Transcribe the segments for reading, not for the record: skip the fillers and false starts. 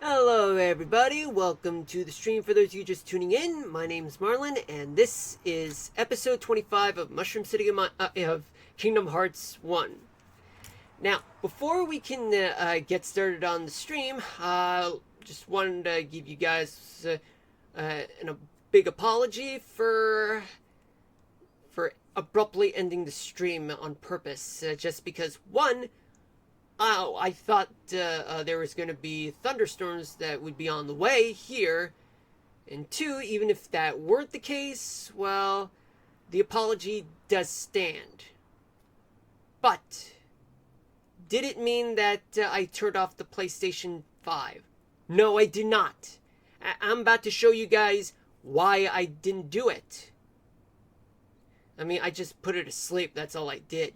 Hello, everybody. Welcome to the stream. For those of you just tuning in, my name is Marlon, and this is episode 25 of Mushroom City of Kingdom Hearts 1. Now, before we can get started on the stream, just wanted to give you guys a big apology for abruptly ending the stream on purpose, just because one, I thought there was going to be thunderstorms that would be on the way here. And two, even if that weren't the case, well, the apology does stand. But did it mean that I turned off the PlayStation 5? No, I did not. I'm about to show you guys why I didn't do it. I mean, I just put it to sleep. That's all I did.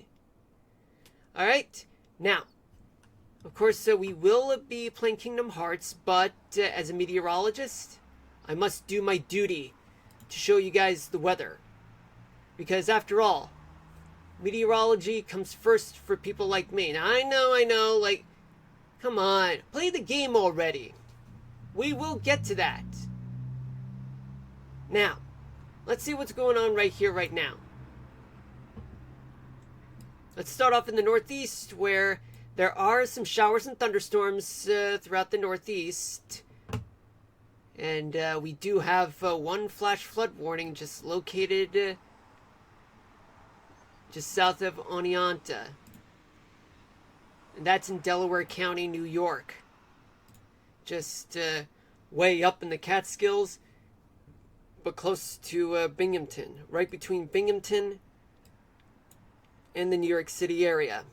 Alright, now, of course, we will be playing Kingdom Hearts, but as a meteorologist, I must do my duty to show you guys the weather. Because after all, meteorology comes first for people like me. Now, I know, like, come on, play the game already. We will get to that. Now, let's see what's going on right here, right now. Let's start off in the Northeast, where there are some showers and thunderstorms throughout the Northeast. And we do have one flash flood warning just located just south of Oneonta. And that's in Delaware County, New York. Just way up in the Catskills, but close to Binghamton. Right between Binghamton and the New York City area.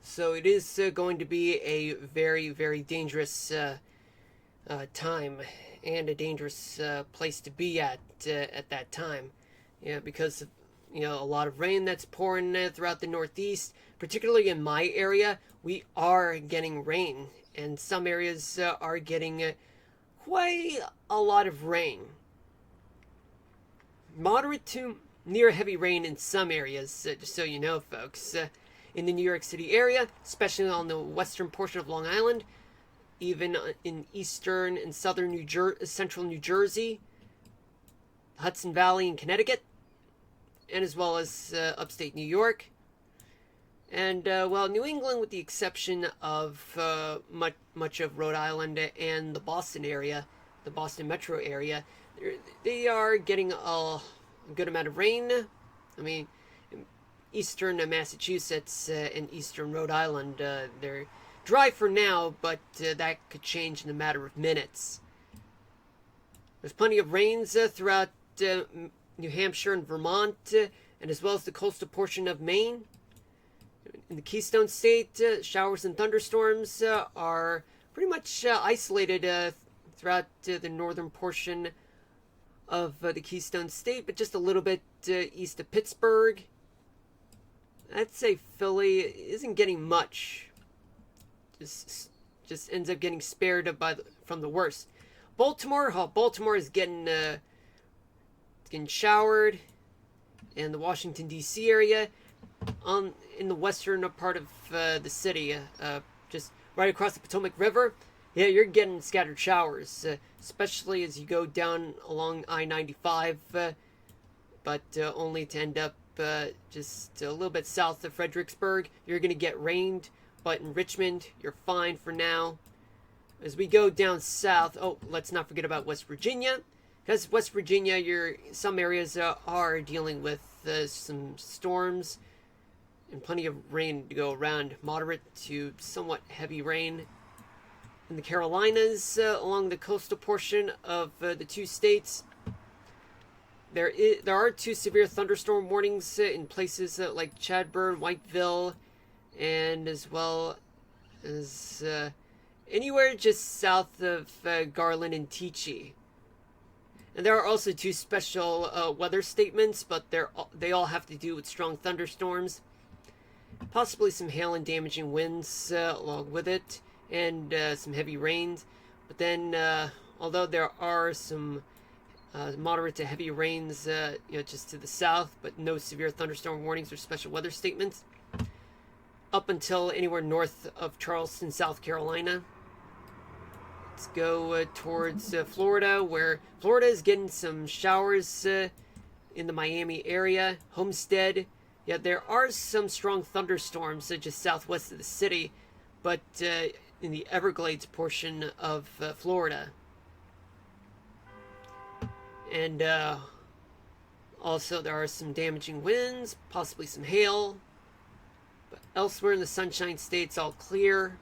So it is going to be a very, very dangerous time and a dangerous place to be at that time. Yeah, because of, a lot of rain that's pouring throughout the Northeast, particularly in my area. We are getting rain, and some areas are getting quite a lot of rain. Moderate to near heavy rain in some areas, just so you know, folks. In the New York City area, especially on the western portion of Long Island, even in eastern and southern central New Jersey, Hudson Valley in Connecticut, and as well as upstate New York. And, New England, with the exception of much of Rhode Island and the Boston area, the Boston metro area, they are getting a good amount of rain. I mean, eastern Massachusetts and eastern Rhode Island, they're dry for now, but that could change in a matter of minutes. There's plenty of rains throughout New Hampshire and Vermont, and as well as the coastal portion of Maine. In the Keystone State, showers and thunderstorms are pretty much isolated throughout the northern portion of the Keystone State, but just a little bit east of Pittsburgh. I'd say Philly isn't getting much. Just ends up getting spared from the worst. Baltimore is getting showered, and the Washington D.C. area, in the western part of the city, just right across the Potomac River. Yeah, you're getting scattered showers, especially as you go down along I-95, but only to end up just a little bit south of Fredericksburg. You're going to get rained, but in Richmond, you're fine for now. As we go down south, let's not forget about West Virginia, because West Virginia, some areas are dealing with some storms and plenty of rain to go around. Moderate to somewhat heavy rain. In the Carolinas, along the coastal portion of the two states, there are two severe thunderstorm warnings in places like Chadbourn, Whiteville, and as well as anywhere just south of Garland and Teachey. And there are also two special weather statements, but they all have to do with strong thunderstorms, possibly some hail and damaging winds along with it, and some heavy rains. But then, although there are some moderate to heavy rains, just to the south, but no severe thunderstorm warnings or special weather statements, up until anywhere north of Charleston, South Carolina. Let's go towards Florida, where Florida is getting some showers in the Miami area. Homestead, yeah, there are some strong thunderstorms just southwest of the city, but in the Everglades portion of Florida. And also there are some damaging winds, possibly some hail. But elsewhere in the Sunshine State, it's all clear.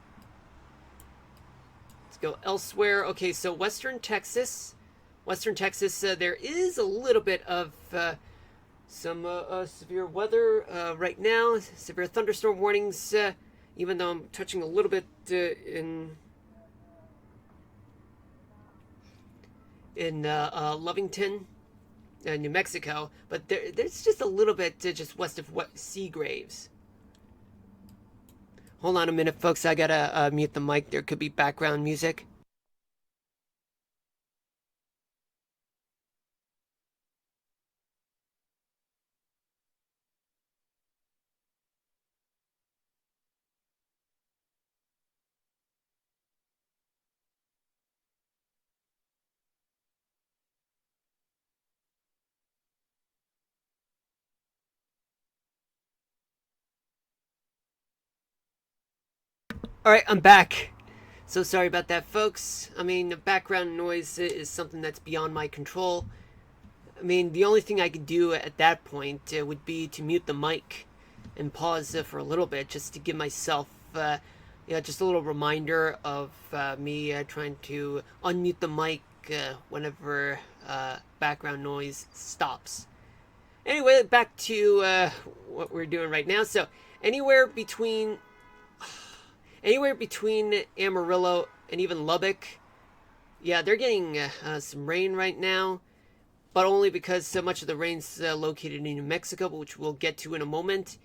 Let's go elsewhere. Okay, so Western Texas. There is a little bit of some severe weather right now. Severe thunderstorm warnings, even though I'm touching a little bit in Lovington, New Mexico. But there's just a little bit just west of Seagraves. Hold on a minute, folks. I gotta mute the mic. There could be background music. Alright, I'm back. So sorry about that, folks. I mean, the background noise is something that's beyond my control. I mean, the only thing I could do at that point would be to mute the mic and pause for a little bit just to give myself just a little reminder of me trying to unmute the mic whenever background noise stops. Anyway, back to what we're doing right now. So anywhere between Amarillo and even Lubbock, yeah, they're getting some rain right now, but only because so much of the rain's located in New Mexico, which we'll get to in a moment.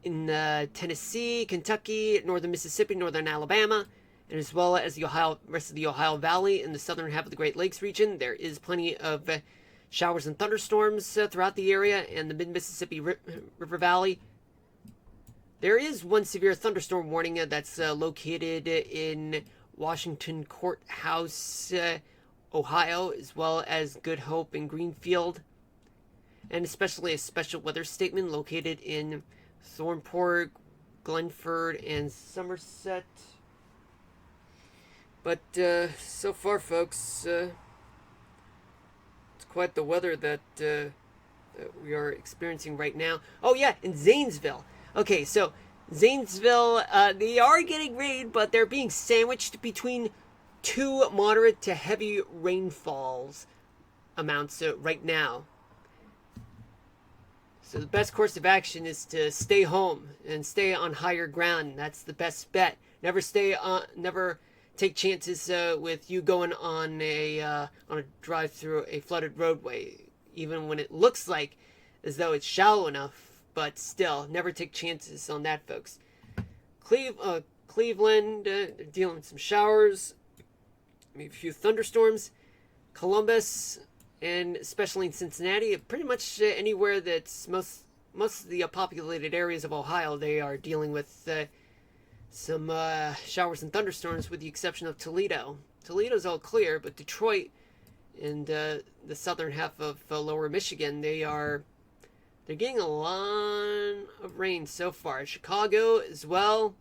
In Tennessee, Kentucky, northern Mississippi, northern Alabama, and as well as the rest of the Ohio Valley in the southern half of the Great Lakes region, there is plenty of showers and thunderstorms throughout the area, and the mid-Mississippi River Valley. There is one severe thunderstorm warning that's located in Washington Courthouse, Ohio, as well as Good Hope and Greenfield, and especially a special weather statement located in Thornport, Glenford, and Somerset. But so far, folks, it's quite the weather that we are experiencing right now. Oh yeah, in Zanesville. Okay, so Zanesville, they are getting rain, but they're being sandwiched between two moderate to heavy rainfalls amounts right now. So the best course of action is to stay home and stay on higher ground. That's the best bet. Never take chances with you going on a drive through a flooded roadway, even when it looks like as though it's shallow enough. But still, never take chances on that, folks. Cleveland, dealing with some showers, maybe a few thunderstorms. Columbus, and especially in Cincinnati, pretty much anywhere that's most of the populated areas of Ohio, they are dealing with some showers and thunderstorms, with the exception of Toledo. Toledo's all clear, but Detroit and the southern half of lower Michigan, they're getting a lot of rain so far. Chicago as well,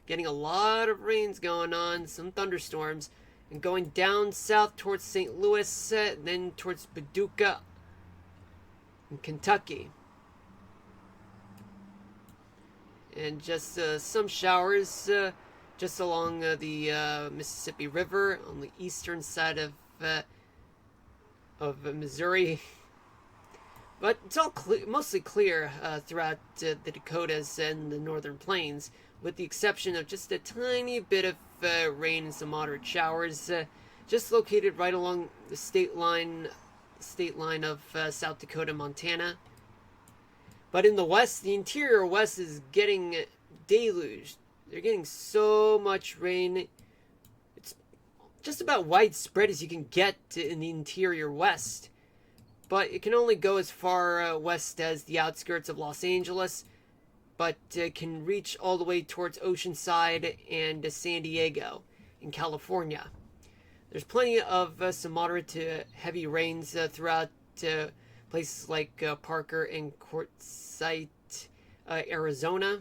getting a lot of rains going on, some thunderstorms, and going down south towards St. Louis, then towards Paducah in Kentucky. And just some showers just along the Mississippi River on the eastern side of Missouri. But it's all mostly clear throughout the Dakotas and the northern plains, with the exception of just a tiny bit of rain and some moderate showers, just located right along the state line of South Dakota, Montana. But in the west, the interior west is getting deluged. They're getting so much rain. It's just about widespread as you can get in the interior west. But it can only go as far west as the outskirts of Los Angeles, but can reach all the way towards Oceanside and San Diego. in California. There's plenty of some moderate to heavy rains throughout places like Parker and Quartzsite, Arizona.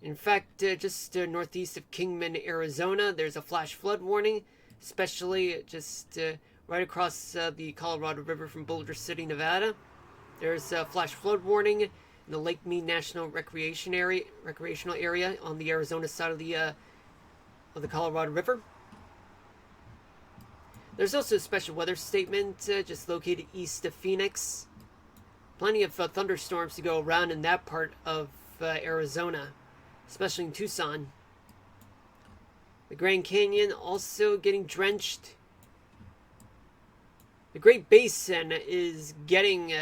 In fact, just northeast of Kingman, Arizona, there's a flash flood warning, especially just right across the Colorado River from Boulder City, Nevada. There's a flash flood warning in the Lake Mead National recreational area on the Arizona side of the Colorado River. There's also a special weather statement just located east of Phoenix. Plenty of thunderstorms to go around in that part of Arizona, especially in Tucson. The Grand Canyon also getting drenched. The Great Basin is getting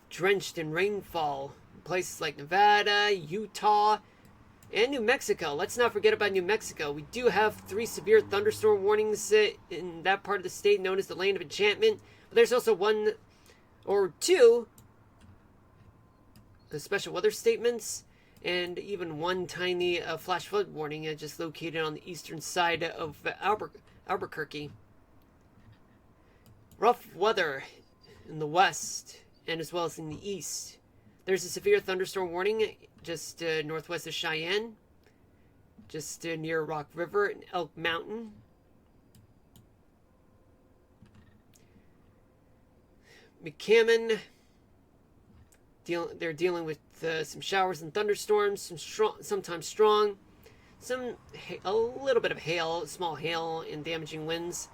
drenched in rainfall in places like Nevada, Utah, and New Mexico. Let's not forget about New Mexico. We do have 3 severe thunderstorm warnings in that part of the state known as the Land of Enchantment. But there's also 1 or 2 special weather statements, and even 1 tiny flash flood warning just located on the eastern side of Albuquerque. Rough weather in the west and as well as in the east. There's a severe thunderstorm warning just northwest of Cheyenne, just near Rock River and Elk Mountain. McCammon, they're dealing with some showers and thunderstorms, sometimes strong, a little bit of hail, small hail and damaging winds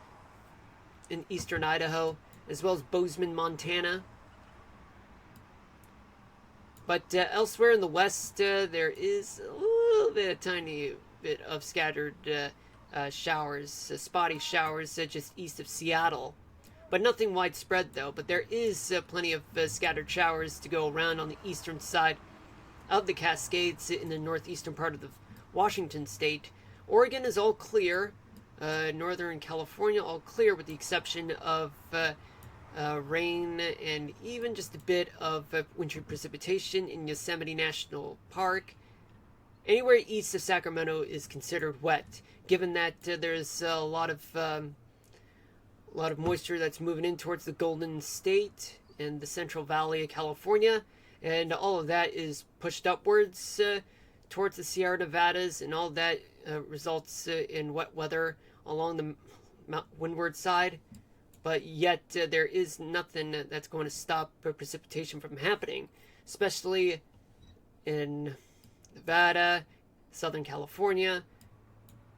in eastern Idaho, as well as Bozeman, Montana. But elsewhere in the west, there is a little bit, a tiny bit of scattered showers, spotty showers just east of Seattle. But nothing widespread though, but there is plenty of scattered showers to go around on the eastern side of the Cascades in the northeastern part of the Washington state. Oregon is all clear. Northern California all clear with the exception of rain and even just a bit of wintry precipitation in Yosemite National Park. Anywhere east of Sacramento is considered wet, given that there's a lot of moisture that's moving in towards the Golden State and the Central Valley of California, and all of that is pushed upwards towards the Sierra Nevadas, and all of that results in wet weather along the windward side. But yet there is nothing that's going to stop precipitation from happening, especially in Nevada, Southern California,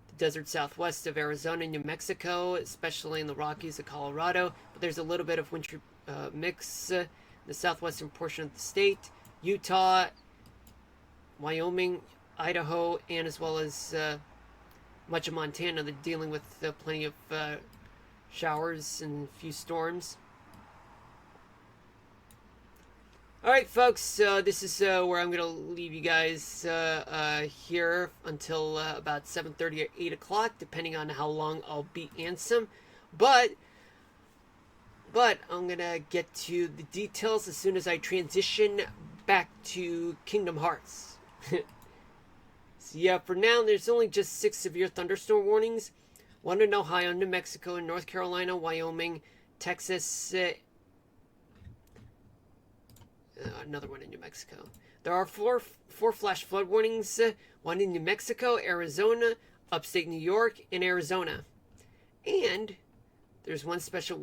the desert southwest of Arizona and New Mexico, especially in the Rockies of Colorado. But there's a little bit of wintry mix in the southwestern portion of the state, Utah, Wyoming, Idaho, and as well as much of Montana. They're dealing with plenty of showers and a few storms. Alright folks, this is where I'm going to leave you guys here until about 7:30 or 8 o'clock, depending on how long I'll be answering. But I'm going to get to the details as soon as I transition back to Kingdom Hearts. So yeah, for now, there's only just 6 severe thunderstorm warnings. 1 in Ohio, New Mexico, North Carolina, Wyoming, Texas, another one in New Mexico. There are four flash flood warnings, 1 in New Mexico, Arizona, upstate New York, and Arizona. And there's 1 special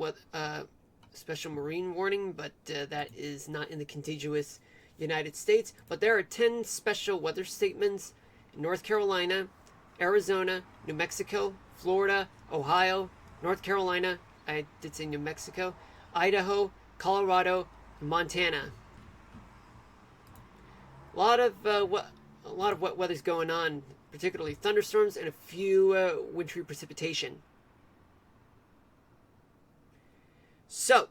marine warning, but that is not in the contiguous United States. But there are 10 special weather statements in North Carolina, Arizona, New Mexico, Florida, Ohio, North Carolina, I did say New Mexico, Idaho, Colorado, and Montana. A lot of wet weather's going on, particularly thunderstorms and a few wintry precipitation. So,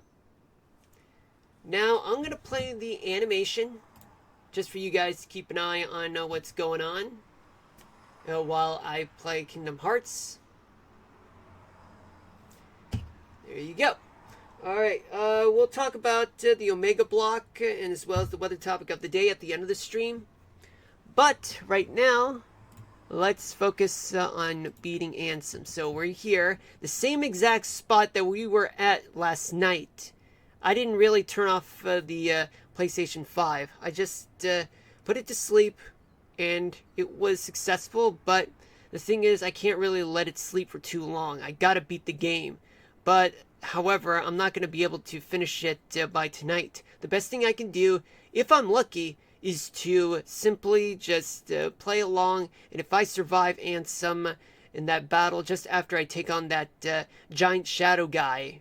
now I'm going to play the animation just for you guys to keep an eye on what's going on while I play Kingdom Hearts. There you go. Alright, we'll talk about the Omega Block and as well as the weather topic of the day at the end of the stream. But right now, let's focus on beating Ansem. So we're here, the same exact spot that we were at last night. I didn't really turn off the PlayStation 5. I just put it to sleep, and it was successful, but the thing is, I can't really let it sleep for too long. I gotta beat the game. But, however, I'm not gonna be able to finish it by tonight. The best thing I can do, if I'm lucky, is to simply just play along, and if I survive Ansem in that battle just after I take on that giant shadow guy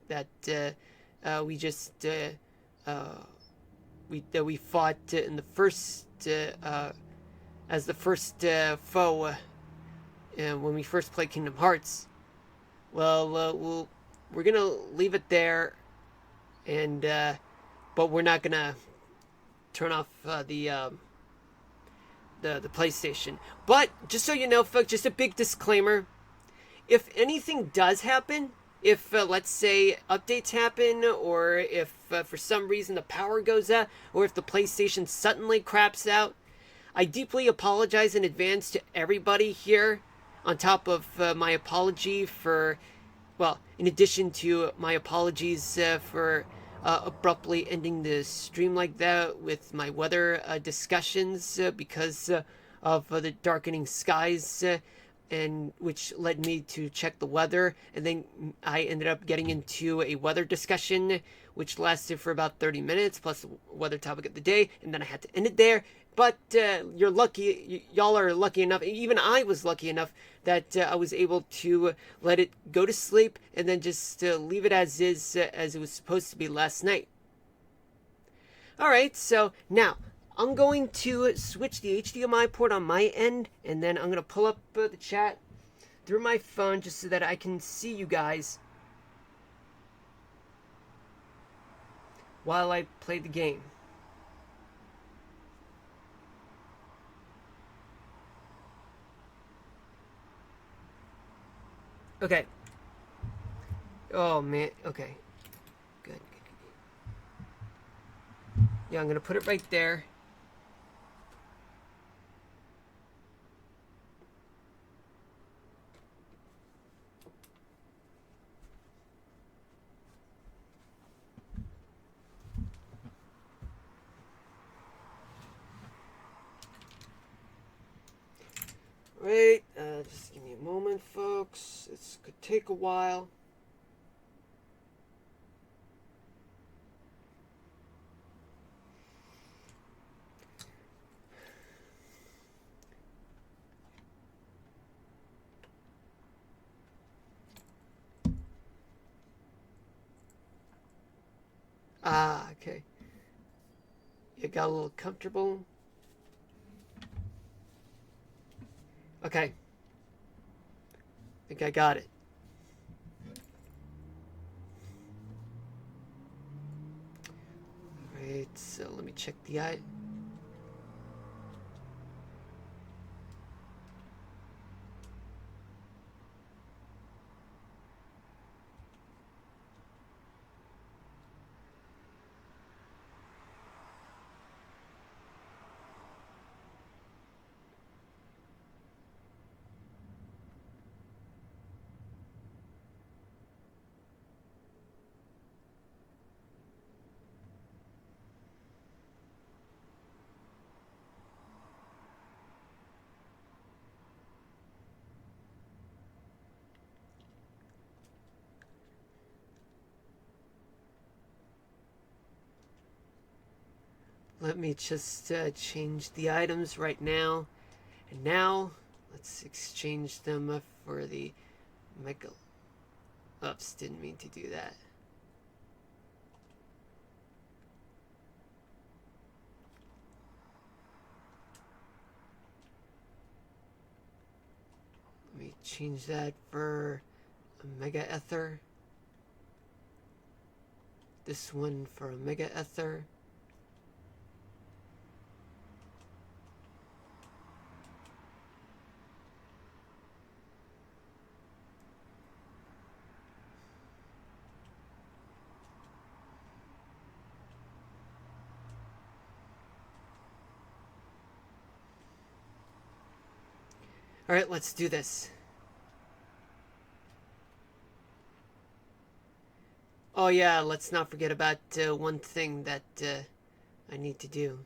that we just we fought in the first as the first foe when we first played Kingdom Hearts. Well, we're gonna leave it there, and but we're not gonna turn off the PlayStation. But just so you know, folks, just a big disclaimer: if anything does happen, if let's say updates happen, or if for some reason the power goes out, or if the PlayStation suddenly craps out, I deeply apologize in advance to everybody here. On top of my apology for, well, in addition to my apologies for abruptly ending the stream like that with my weather discussions because of the darkening skies, and which led me to check the weather, and then I ended up getting into a weather discussion which lasted for about 30 minutes plus the weather topic of the day, and then I had to end it there. But you're lucky, y'all are lucky enough, even I was lucky enough that I was able to let it go to sleep and then just leave it as is, as it was supposed to be last night. Alright, so now I'm going to switch the HDMI port on my end, and then I'm going to pull up the chat through my phone just so that I can see you guys while I play the game. Okay. Oh, man. Okay. Good. Yeah, I'm going to put it right there. Wait, just give me a moment, folks. This could take a while. Ah, okay. You got a little comfortable. Okay. I think I got it. Right, so let me check the eye. Let me just change the items right now. And now, let's exchange them for the Mega... Oops, didn't mean to do that. Let me change that for a Mega Ether. This one for a Mega Ether. Alright, let's do this. Oh yeah, let's not forget about one thing that I need to do.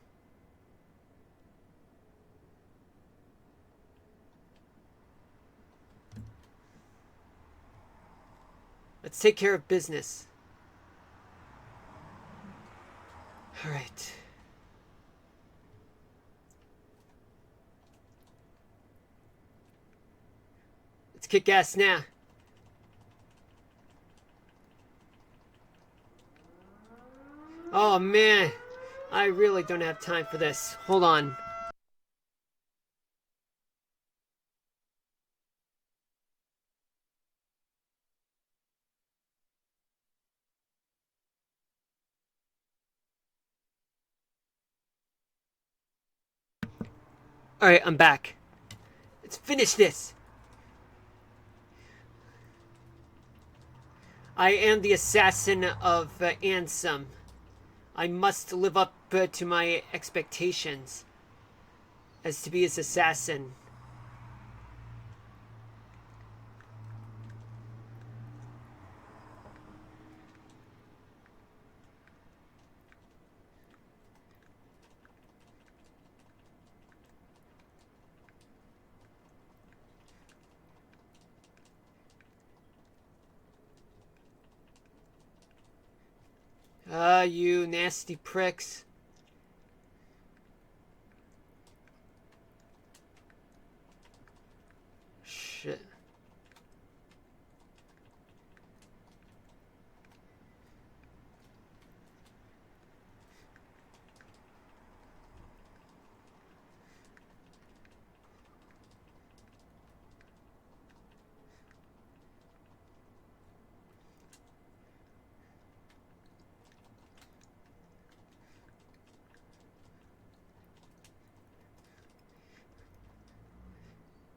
Let's take care of business. Alright. Let's kick ass now. Oh man, I really don't have time for this. Hold on. Alright, I'm back. Let's finish this. I am the assassin of Ansem. I must live up to my expectations as to be his assassin. You nasty pricks. Shit.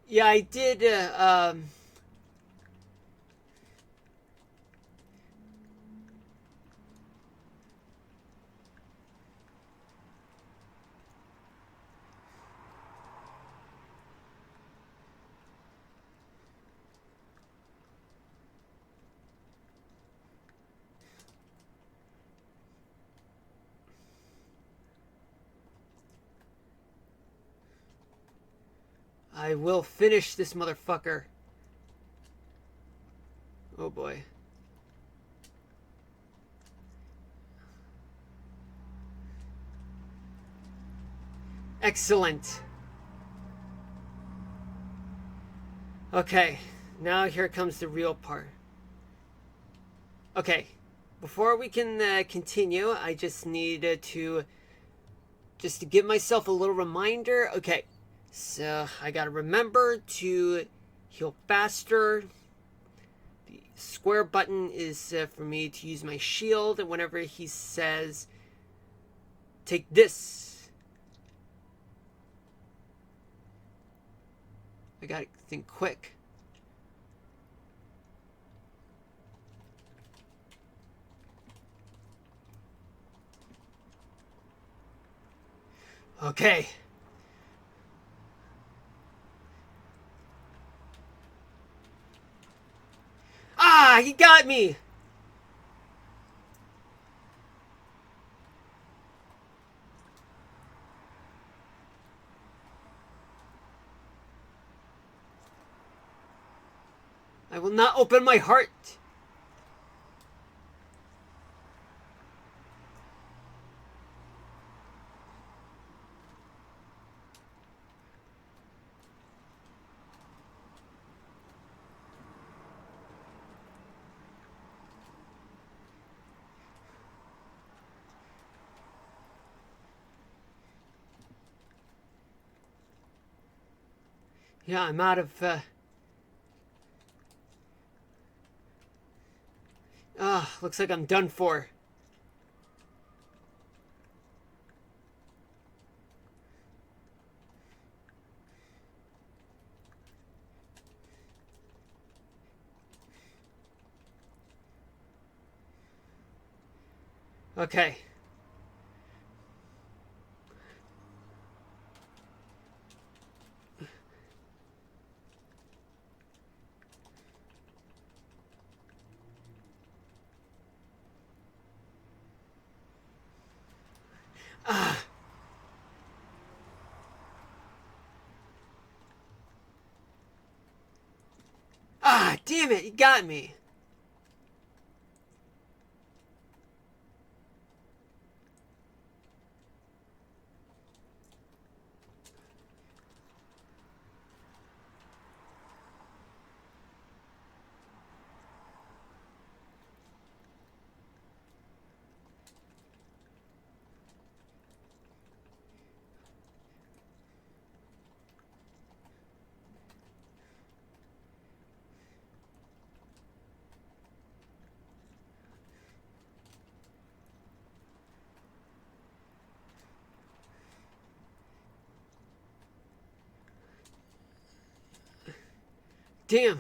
Yeah, I did, I will finish this motherfucker. Oh boy. Excellent. Okay, now here comes the real part. Okay, before we can continue, I just need to give myself a little reminder. Okay, so I gotta remember to heal faster. The square button is for me to use my shield, and whenever he says, take this, I gotta think quick. Okay. Ah, he got me! I will not open my heart. Yeah, I'm out of, looks like I'm done for. Okay. damn it, you got me. Damn.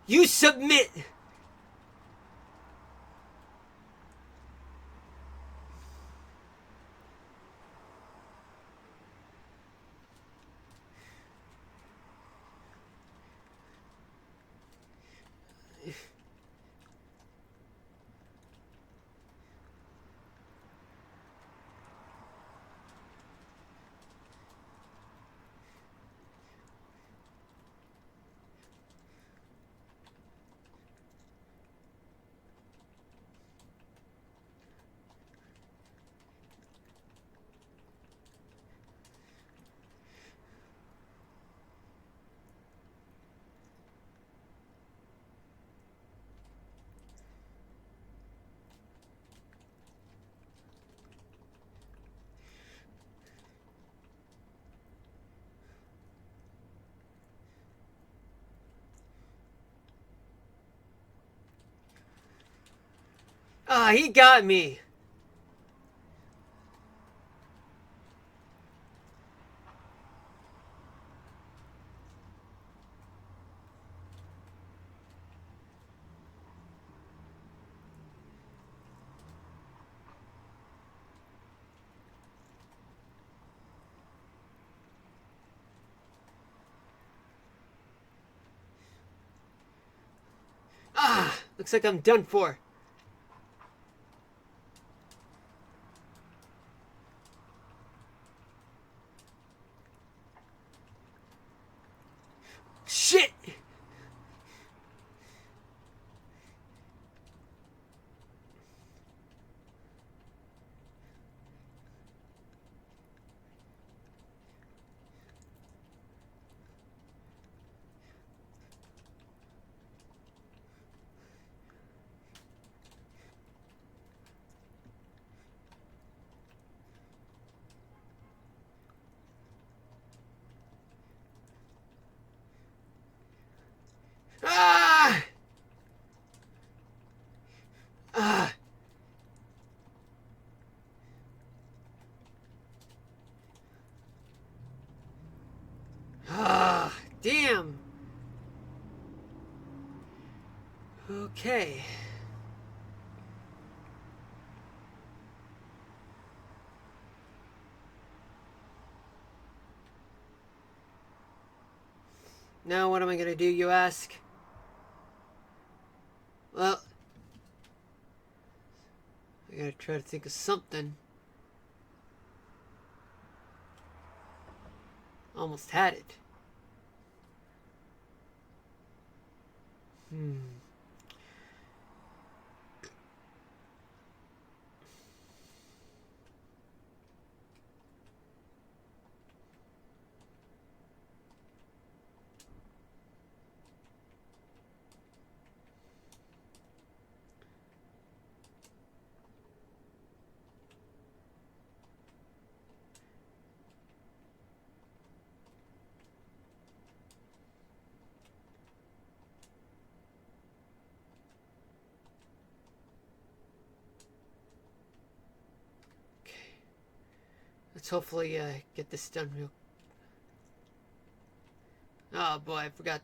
You submit! Ah, he got me. Ah, looks like I'm done for. Shit! Ah! Ah! Ah! Damn! Okay. Now what am I gonna do, you ask? Well, I gotta try to think of something. Almost had it. Let's hopefully get this done real Oh boy, I forgot.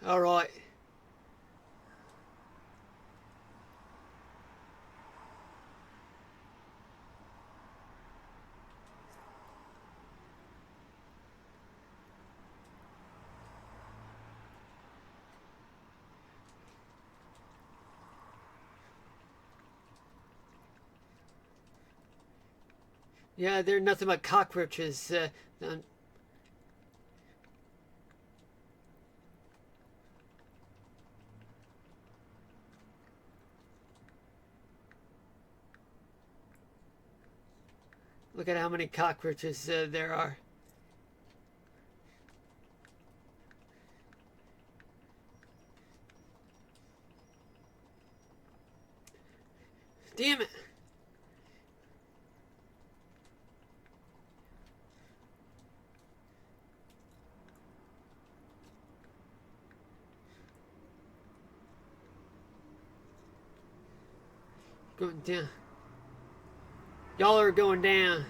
All right. Yeah, they're nothing but cockroaches. Look at how many cockroaches there are. Damn it. Going down. Y'all are going down.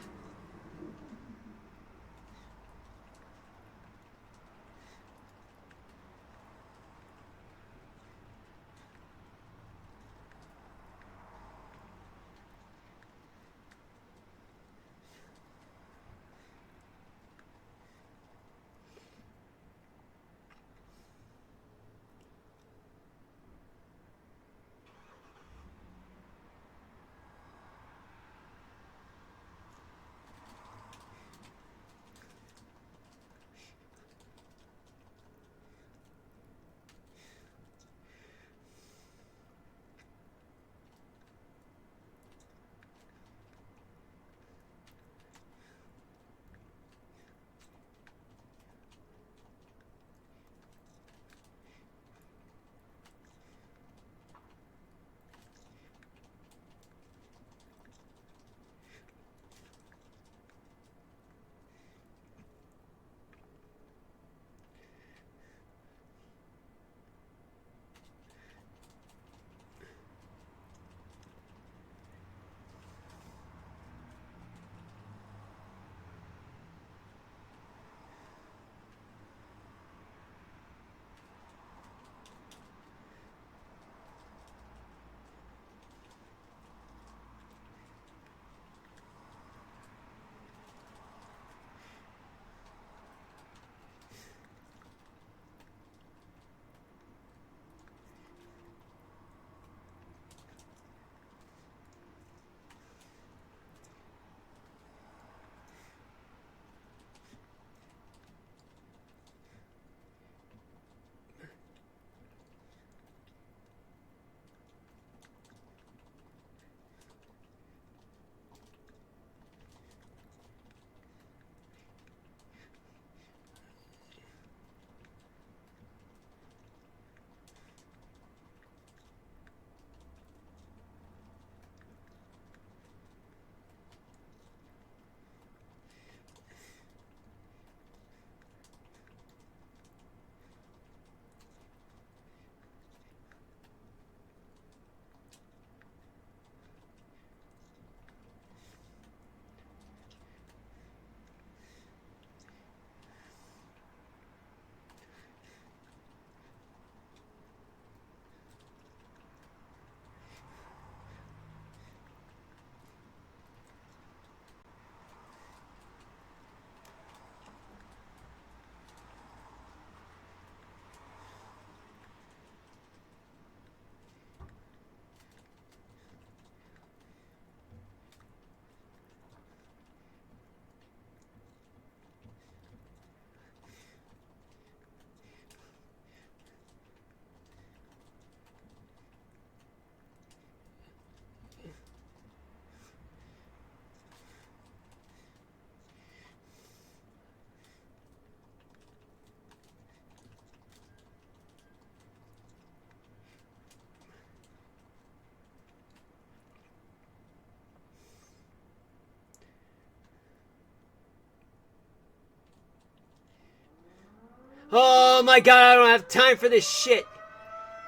Oh my god, I don't have time for this shit.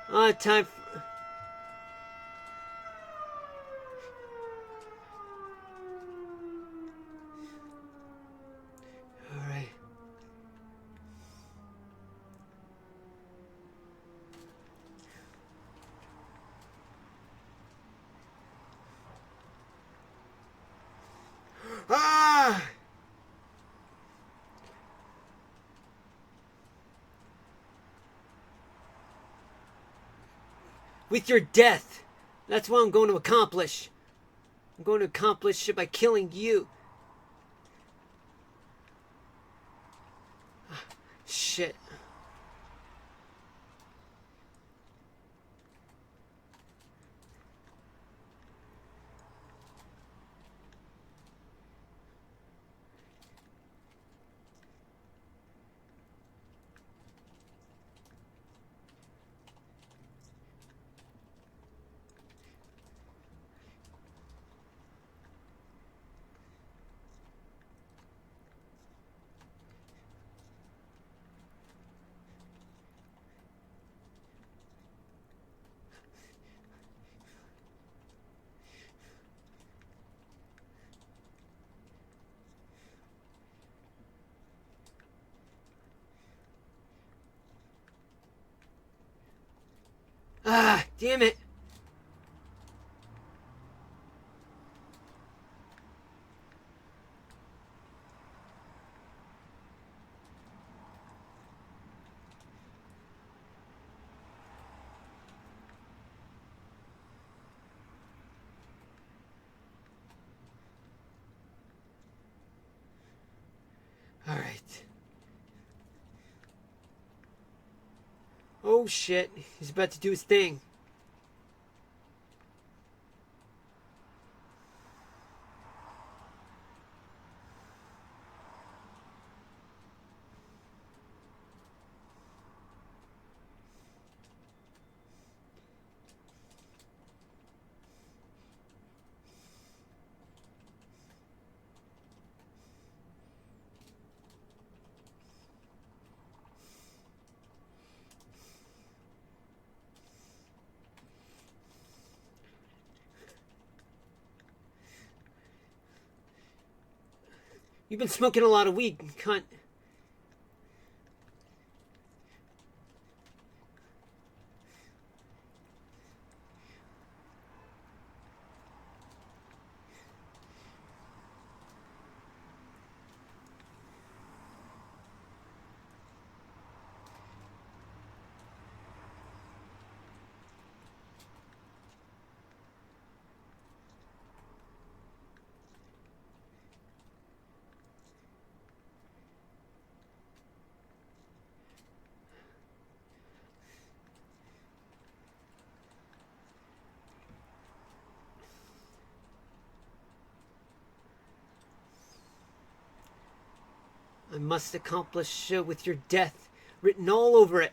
I don't have time for... Alright. Ah! With your death. That's what I'm going to accomplish. I'm going to accomplish it by killing you. Shit. Ah, damn it. Alright. Oh shit. He's about to do his thing. You've been smoking a lot of weed, cunt. I must accomplish with your death written all over it.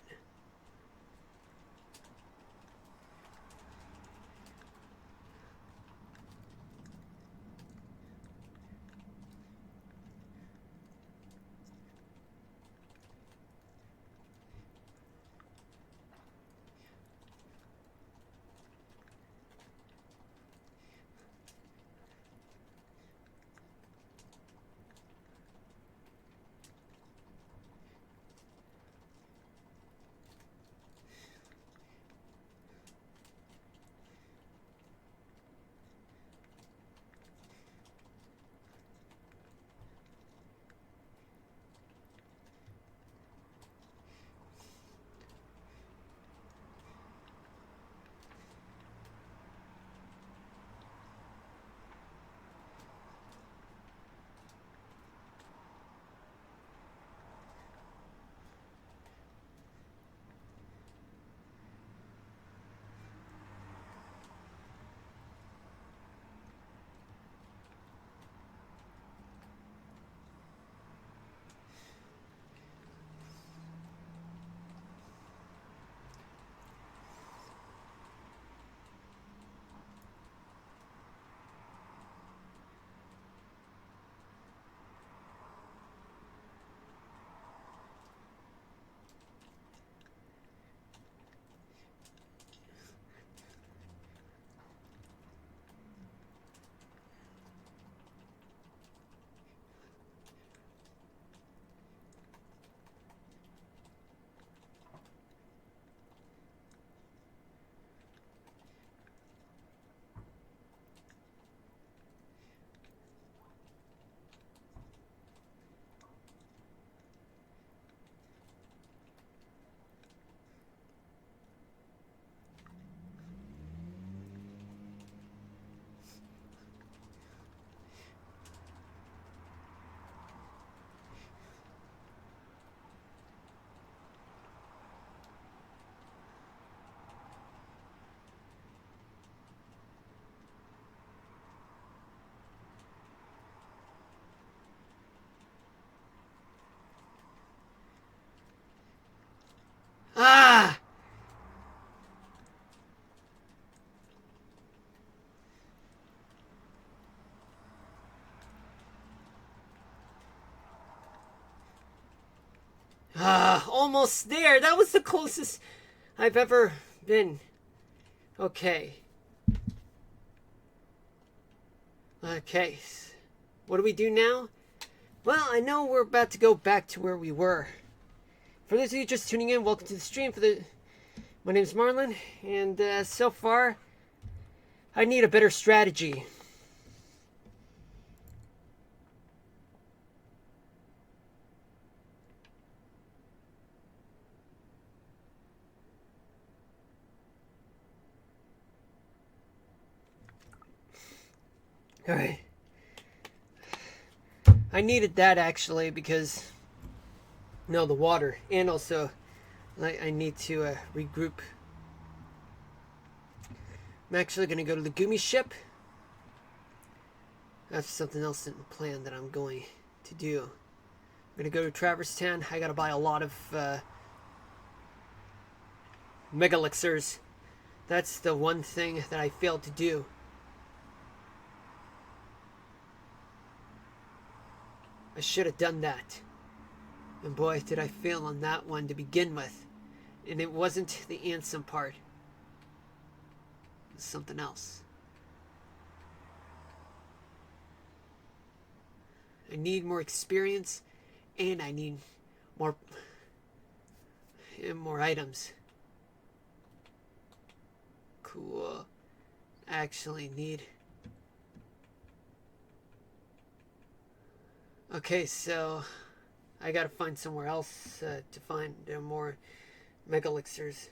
almost there. That was the closest I've ever been. Okay. Okay. What do we do now? Well, I know we're about to go back to where we were. For those of you just tuning in, welcome to the stream. My name's Marlon, and so far, I need a better strategy. Alright. I needed that actually because no, the water, and also I need to regroup. I'm actually going to go to the Gumi ship. That's something else in the plan that I'm going to do. I'm going to go to Traverse Town. I got to buy a lot of Mega Elixirs. That's the one thing that I failed to do. I should have done that. And boy, did I fail on that one to begin with. And it wasn't the Ansem part. It was something else. I need more experience, and I need more items. Cool. I actually need... Okay, so I gotta find somewhere else to find more Mega Elixirs.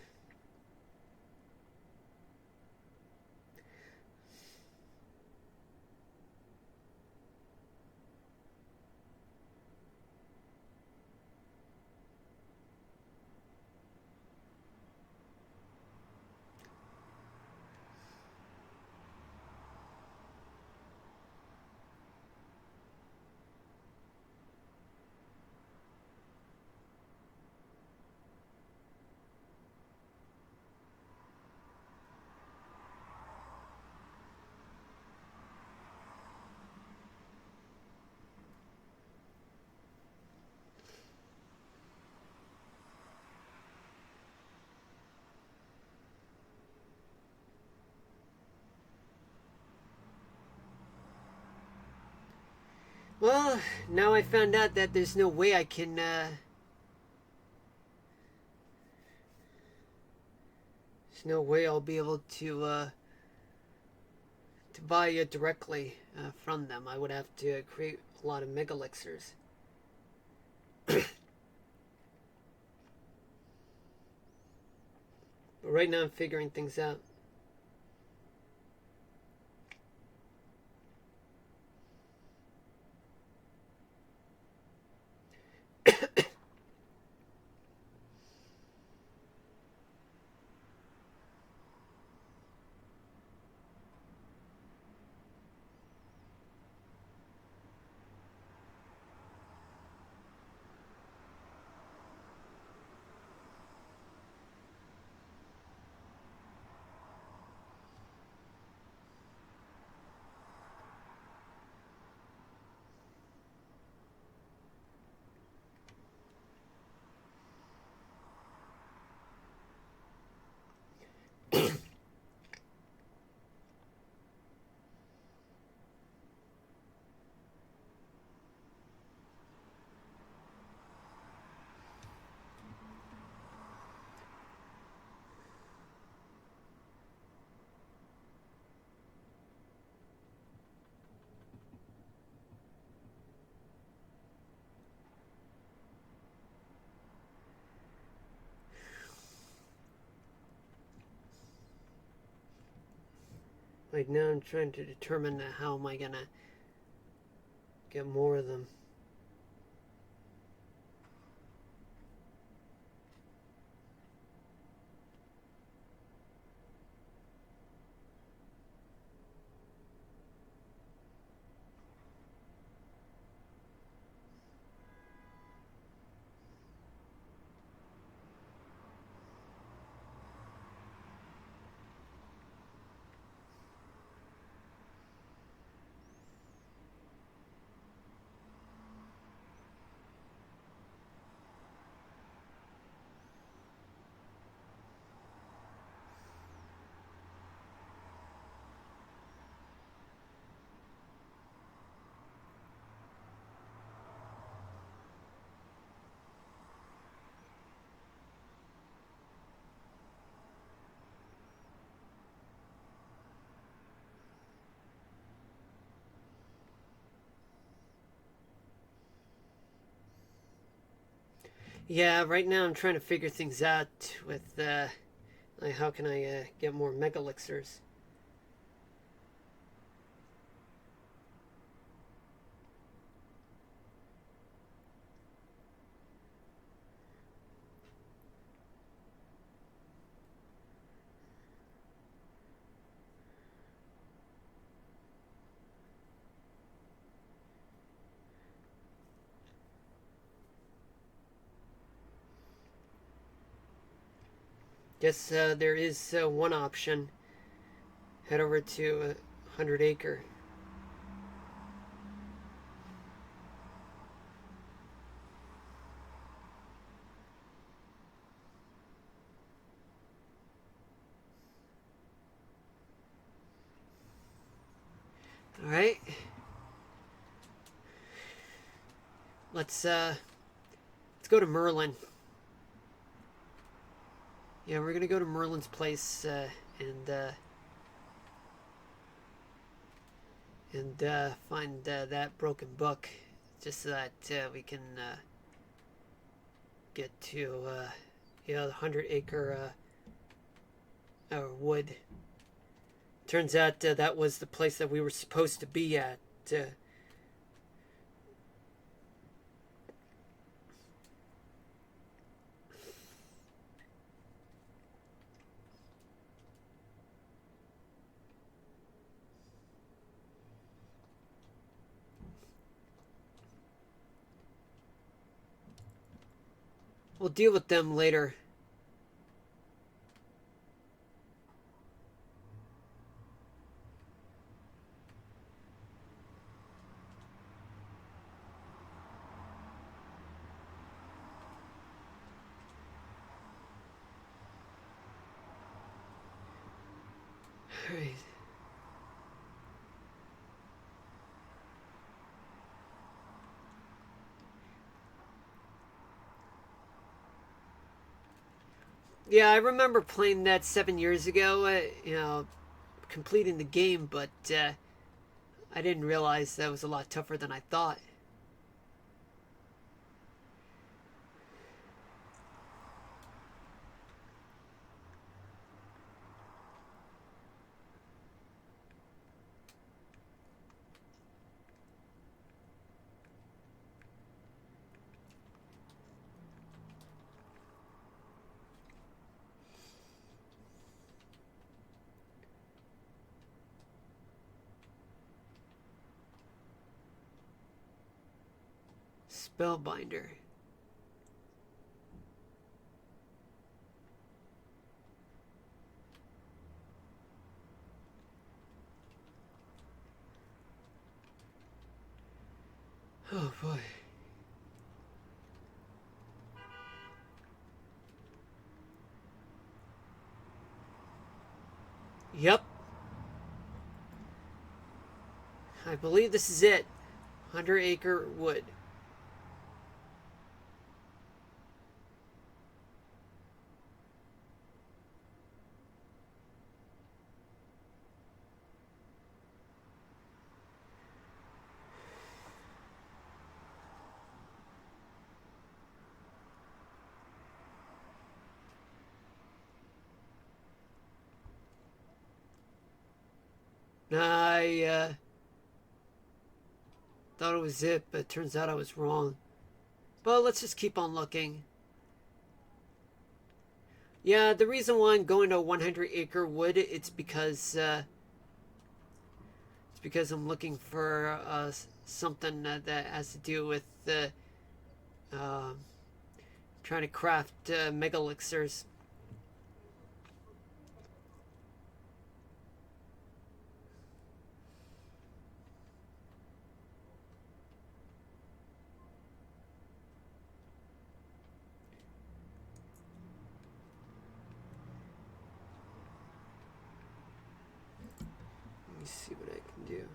Well, now I found out that there's no way I can, there's no way I'll be able to buy it directly from them. I would have to create a lot of Mega Elixirs. But right now I'm figuring things out. Like now I'm trying to determine how am I gonna get more of them. Yeah, right now I'm trying to figure things out with, like how can I get more mega elixirs. Guess there is one option. Head over to 100 Acre. Alright. Let's go to Merlin. Yeah, we're gonna go to Merlin's place and find that broken book, just so that we can get to the 100 Acre wood. Turns out that was the place that we were supposed to be at. We'll deal with them later. Alright. Yeah, I remember playing that 7 years ago. Completing the game, but I didn't realize that was a lot tougher than I thought. Spellbinder. Oh boy. Yep. I believe this is it. 100 Acre wood. I thought it was it, but it turns out I was wrong. But let's just keep on looking. Yeah, the reason why I'm going to 100 Acre wood, it's because I'm looking for something that has to do with uh, trying to craft mega elixirs. Let me see what I can do.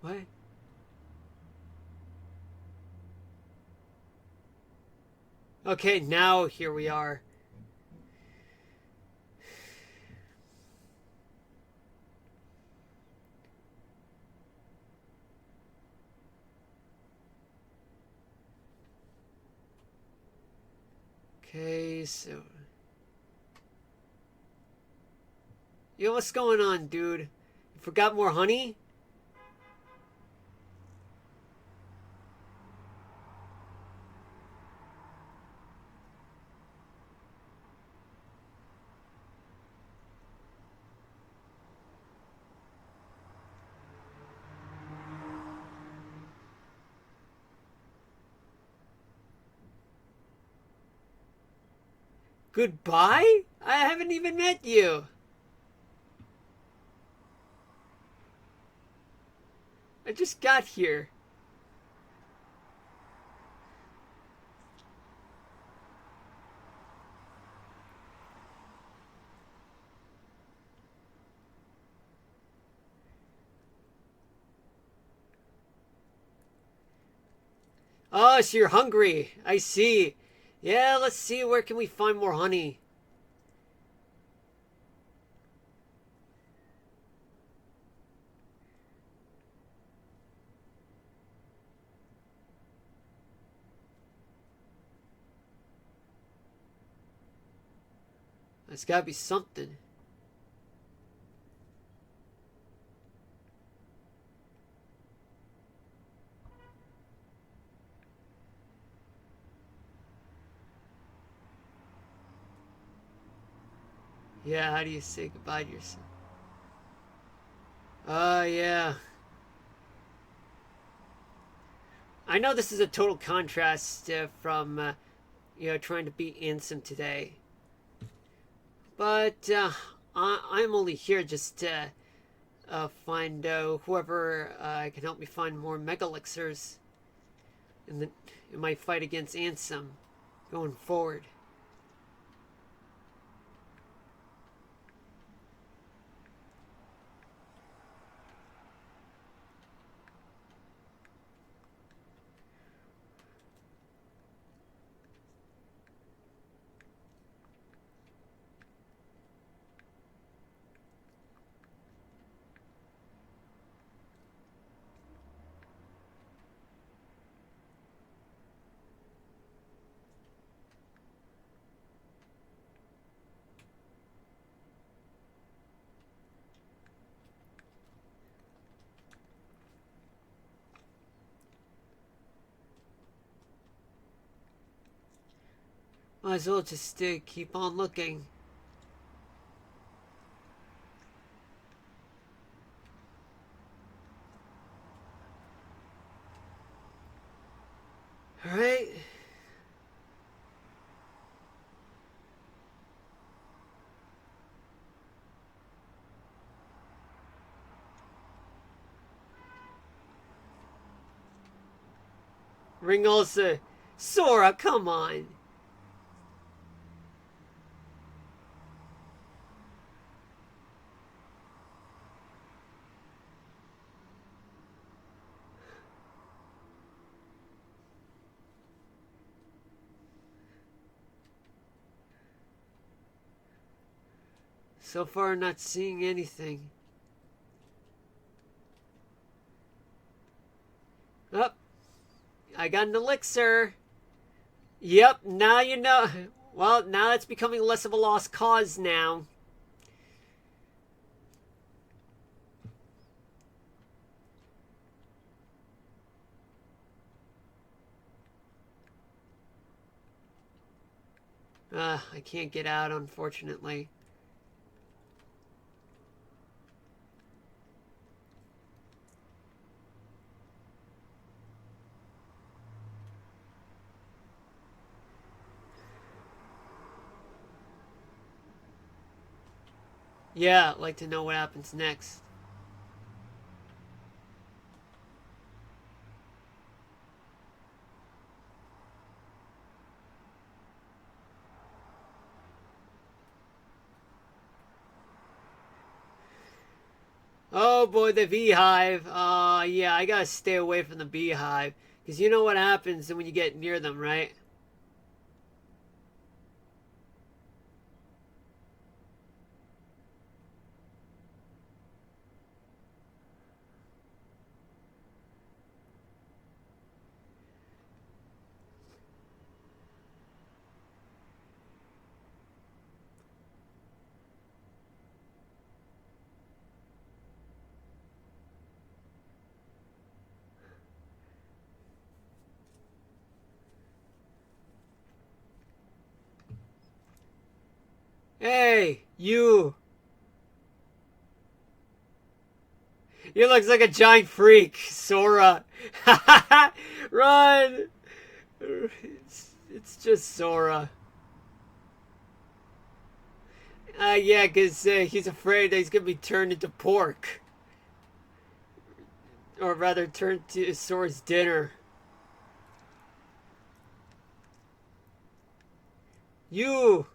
What? Okay, now here we are. Okay, so... Yo, what's going on, dude? You forgot more honey? Goodbye? I haven't even met you. I just got here. Oh, so you're hungry. I see. Yeah, let's see. Where can we find more honey? There's gotta be something. Yeah, how do you say goodbye to yourself? Oh, yeah. I know this is a total contrast from, trying to beat Ansem today. But I'm only here just to find whoever can help me find more Mega Elixirs in my fight against Ansem going forward. Might as well just keep on looking. Alright. Ringolsa. Sora, come on. So far, not seeing anything. Oh, I got an elixir. Yep, now you know. Well, now it's becoming less of a lost cause now. I can't get out, unfortunately. Yeah, I'd like to know what happens next. Oh boy, the beehive. Yeah, I gotta stay away from the beehive. Because you know what happens when you get near them, right? Hey, you! You looks like a giant freak, Sora. Run! It's just Sora. Yeah, because he's afraid that he's gonna be turned into pork. Or rather, turned to Sora's dinner. You!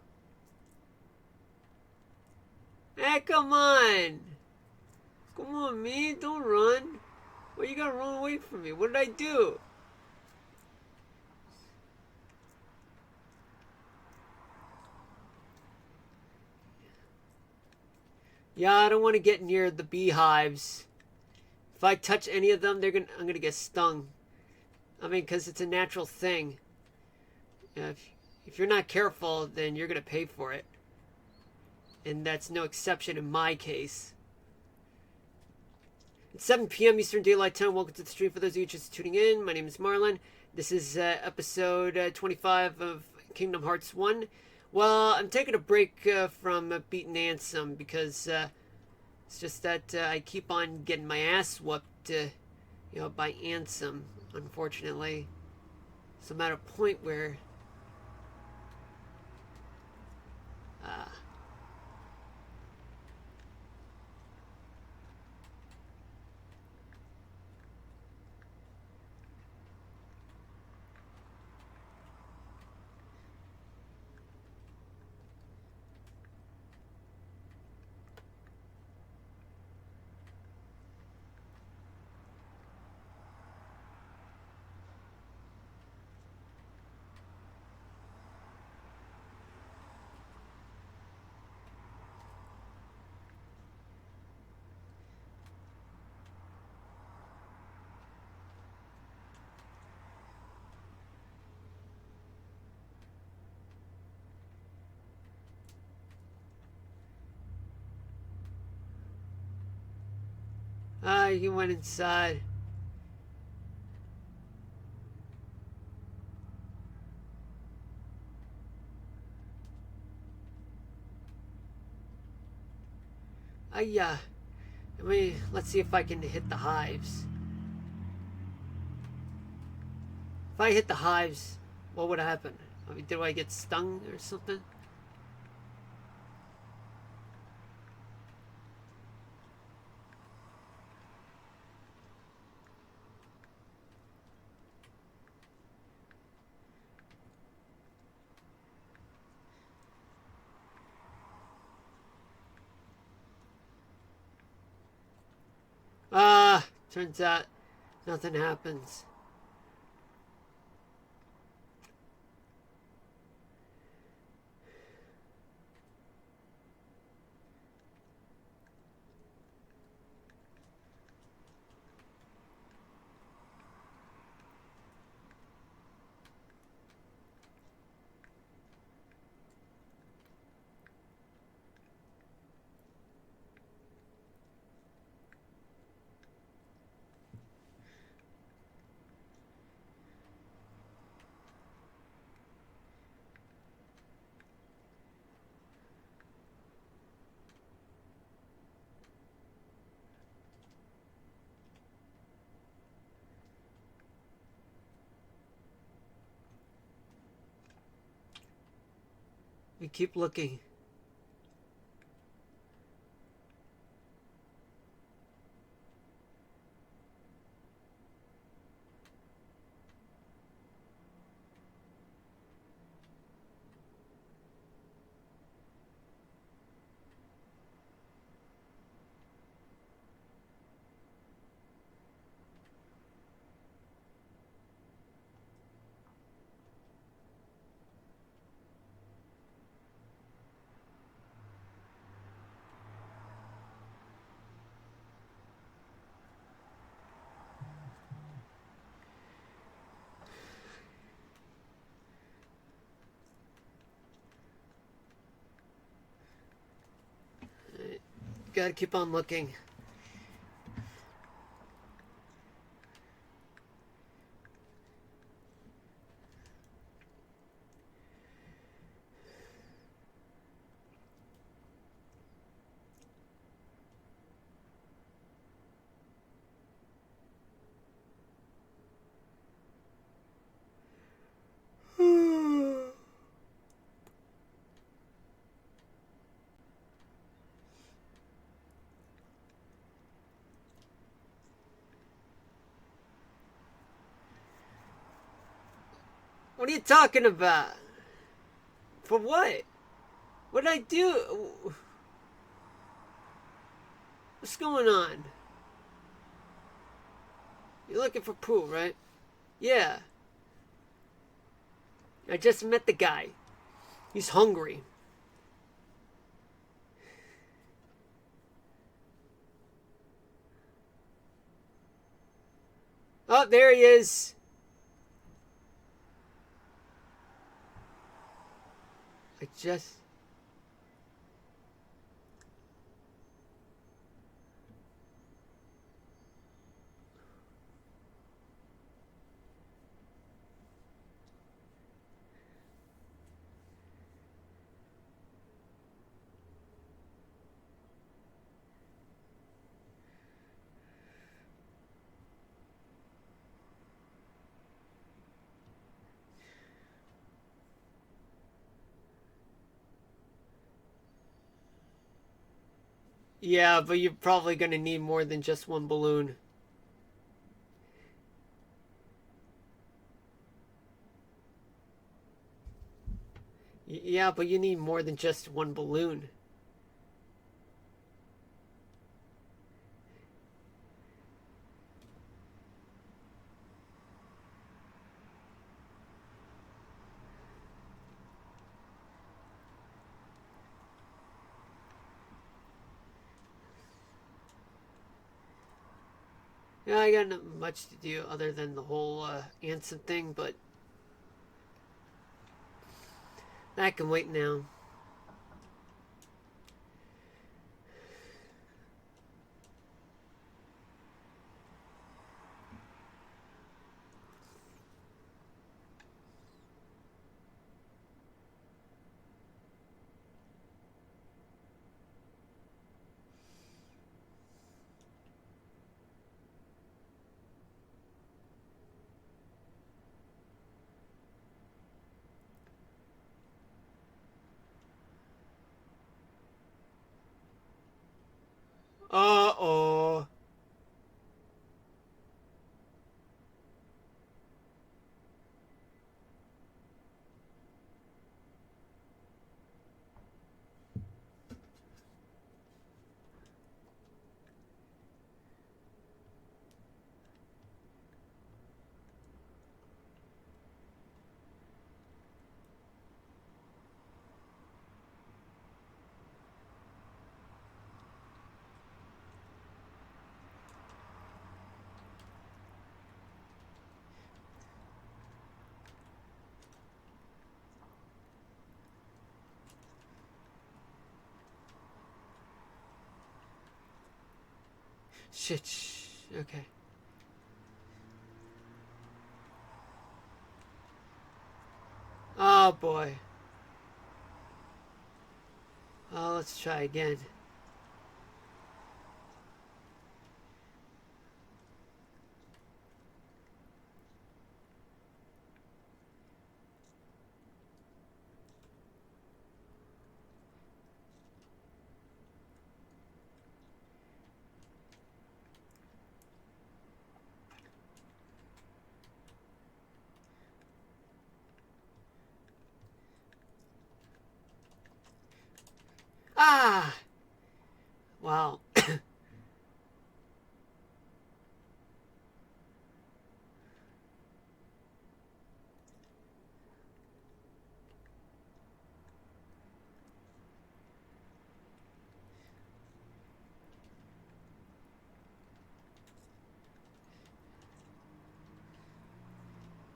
Hey, come on! Come on, me, don't run. Why you gotta run away from me? What did I do? Yeah, I don't want to get near the beehives. If I touch any of them, I'm gonna get stung. I mean, because it's a natural thing. If you're not careful, then you're gonna pay for it. And that's no exception in my case. It's 7 p.m. Eastern Daylight Time. Welcome to the stream for those of you just tuning in. My name is Marlon. This is episode 25 of Kingdom Hearts 1. Well, I'm taking a break from beating Ansem because it's just that I keep on getting my ass whooped, by Ansem, unfortunately. So I'm at a point where uh, he went inside. Let's see if I can hit the hives. If I hit the hives, what would happen? I mean, do I get stung or something? Turns out nothing happens. We keep looking. gotta keep on looking. What are you talking about? For what? What did I do? What's going on? You're looking for Pooh, right? Yeah. I just met the guy. He's hungry. Oh, there he is. I just... Yeah, but you're probably gonna need more than just one balloon. Yeah, but you need more than just one balloon. Yeah, I got not much to do other than the whole Ansem thing, but that can wait now. Uh-oh. Shit. Okay. Oh, boy. Oh, let's try again. Ah! Wow.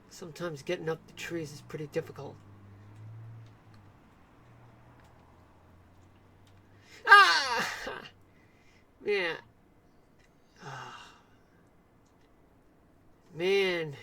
Sometimes getting up the trees is pretty difficult. Ah! Yeah. Ah, man.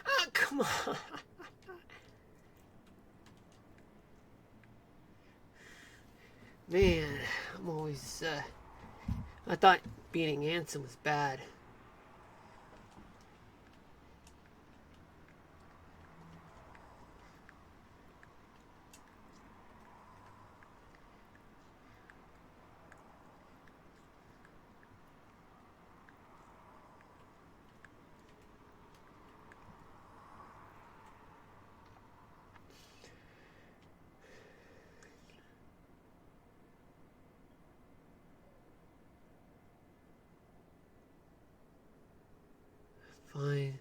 Ah, come on. Man, I'm always, I thought beating Ansem was bad. Fine.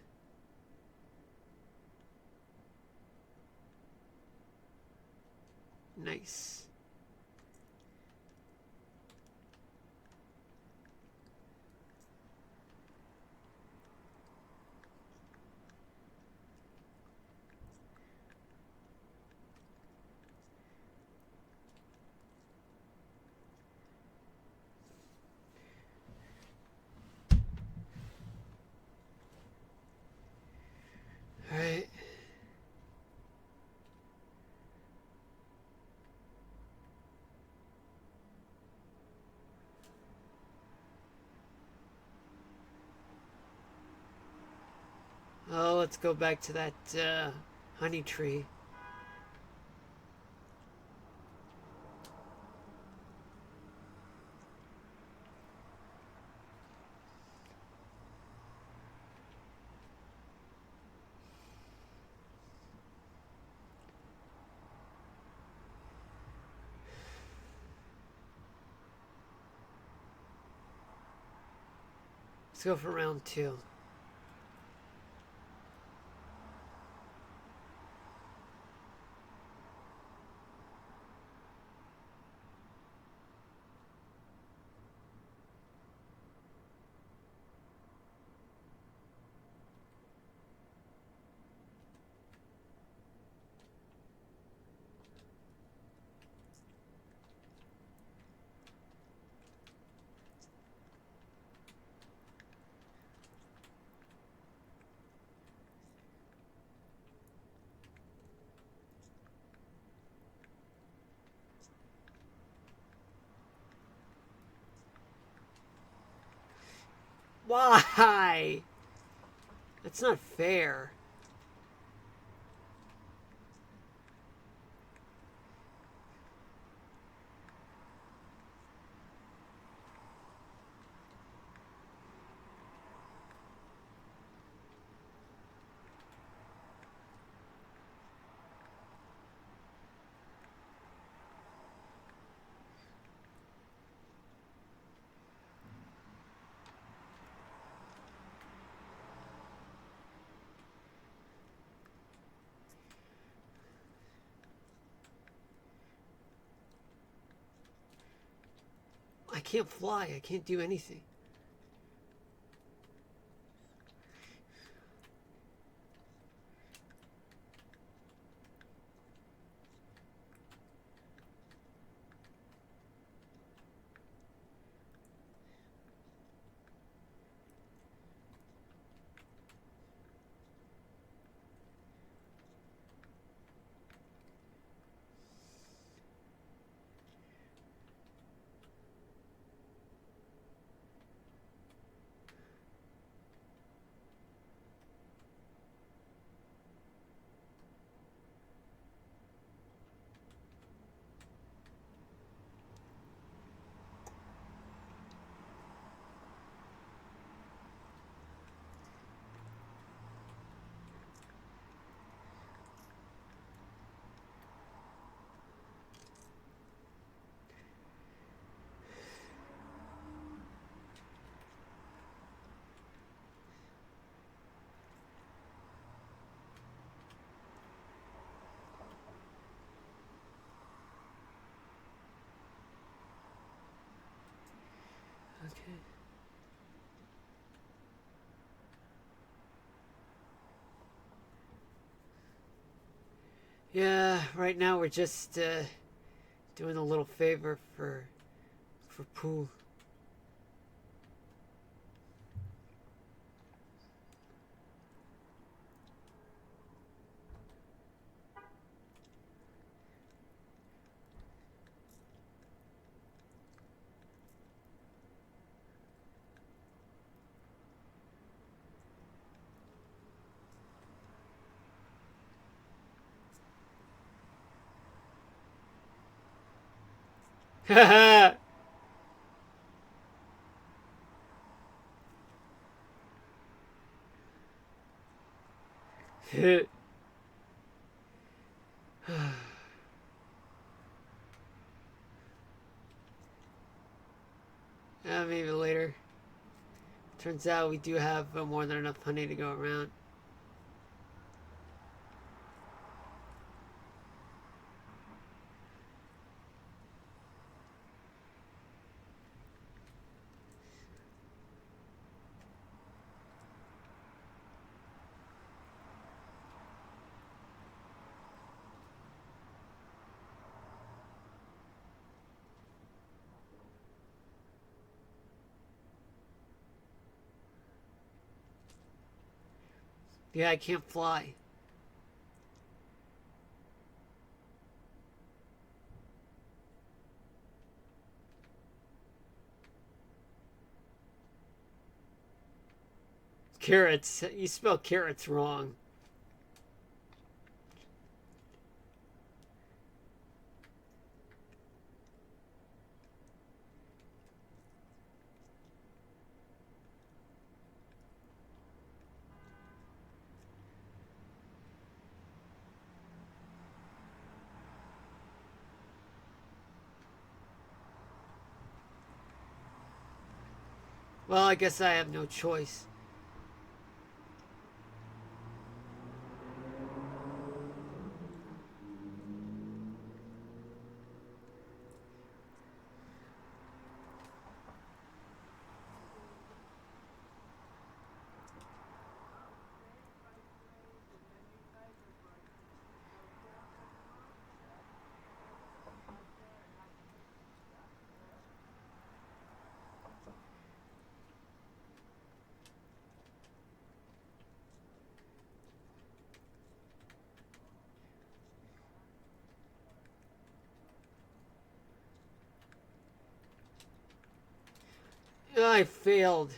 Nice. Alright. Oh, let's go back to that, honey tree. Let's go for round 2. Why? That's not fair. I can't fly. I can't do anything. Yeah, right now we're just doing a little favor for Pooh. Maybe later. Turns out we do have more than enough honey to go around. Yeah, I can't fly. Carrots. You spell carrots wrong. Well, I guess I have no choice. I failed.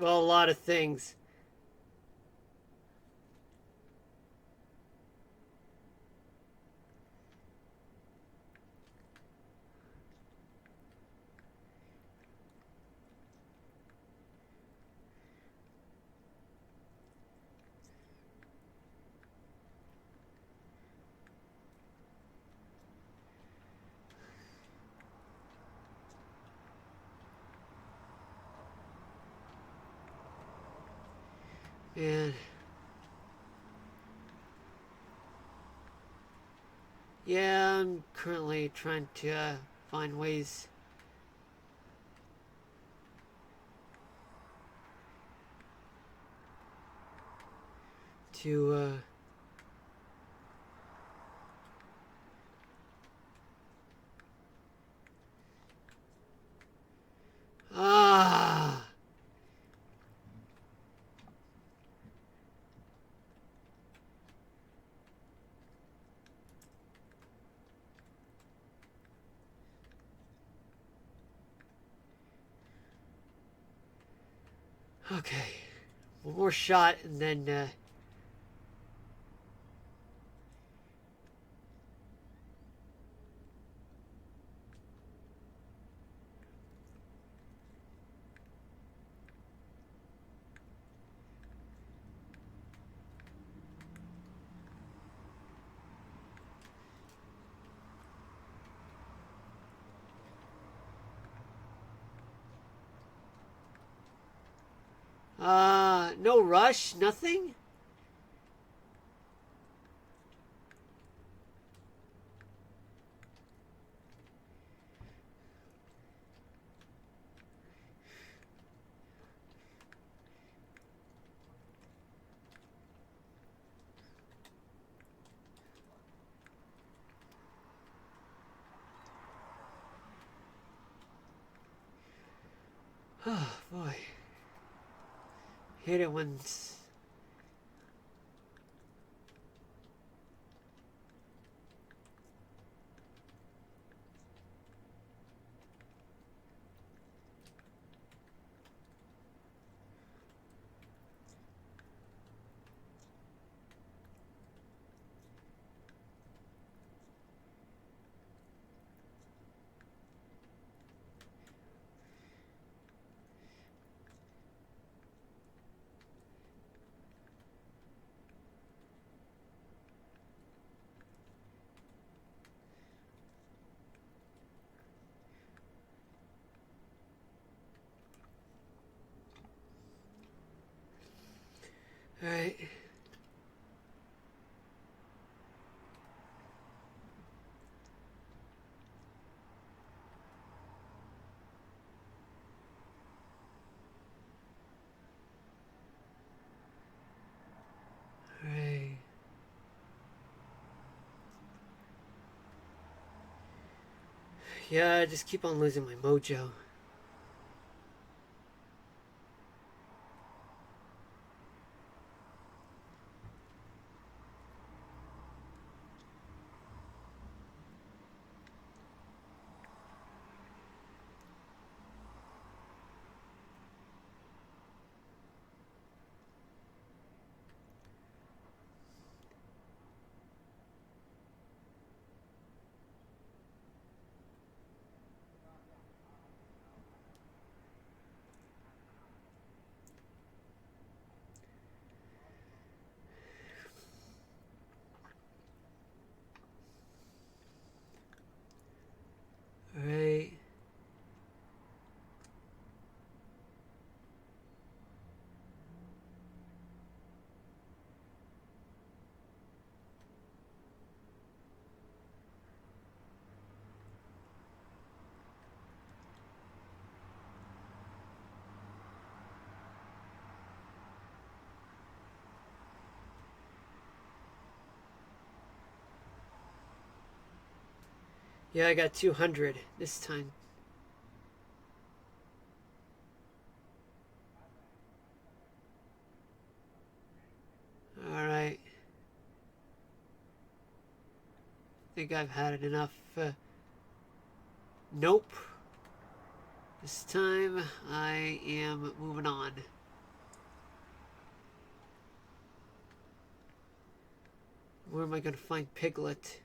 Well, a lot of things. Man. Yeah, I'm currently trying to find ways to ah okay. One more shot and then no rush, nothing? Oh boy. Hate it when alright. Alright. Yeah, I just keep on losing my mojo. Alright. Yeah, I got 200 this time. Alright. Think I've had it enough. Nope. This time I am moving on. Where am I gonna find Piglet?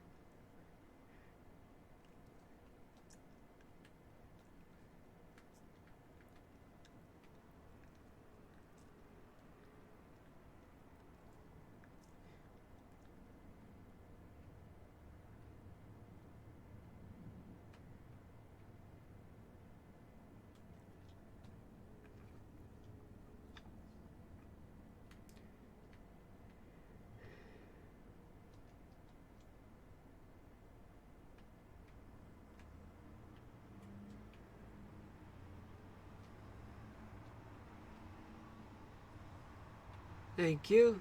Thank you.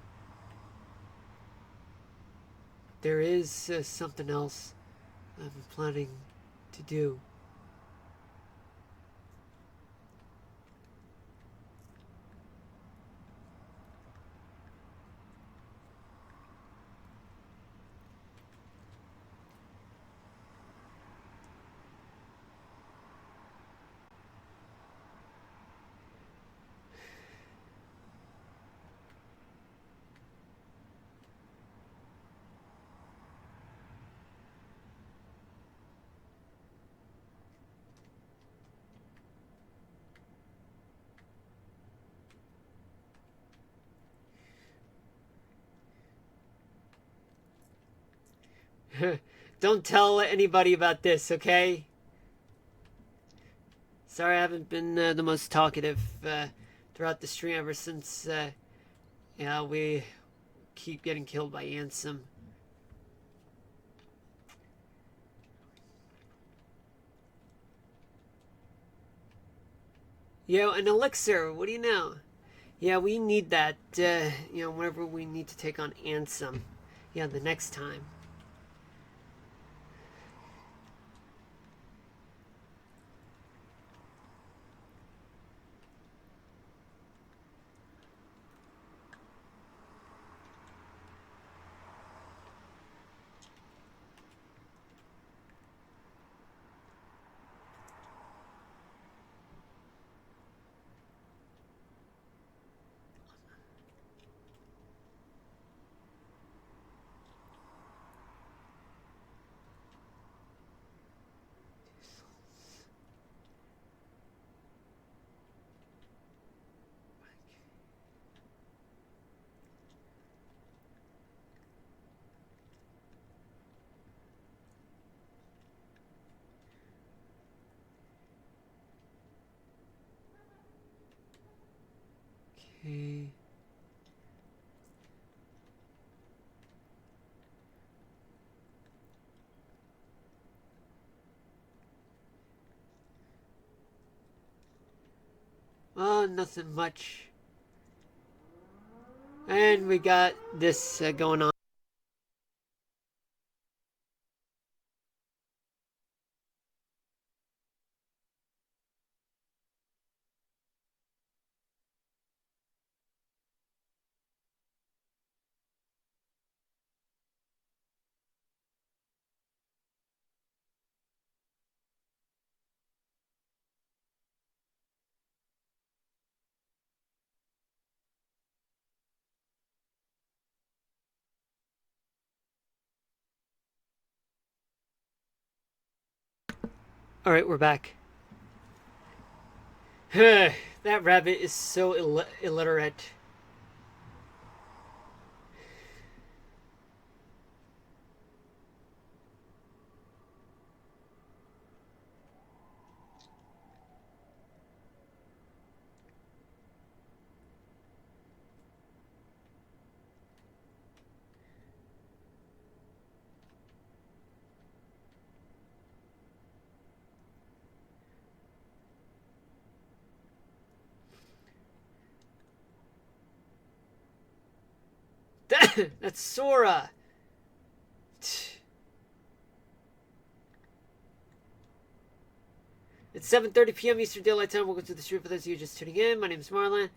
There is something else I'm planning to do. Don't tell anybody about this, okay? Sorry I haven't been the most talkative throughout the stream ever since we keep getting killed by Ansem. Yo, an elixir, what do you know? Yeah, we need that, whenever we need to take on Ansem. Yeah, the next time. Okay. Oh, nothing much. And we got this going on. Alright, we're back. That rabbit is so illiterate. That's Sora. It's 7:30 p.m. Eastern Daylight Time. Welcome to the stream for those of you just tuning in. My name is Marlon.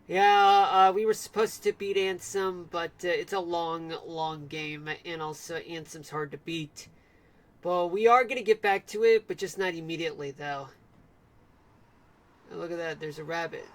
Yeah, we were supposed to beat Ansem, but it's a long game, and also Ansem's hard to beat. But we are going to get back to it, but just not immediately, though. Oh, look at that, there's a rabbit.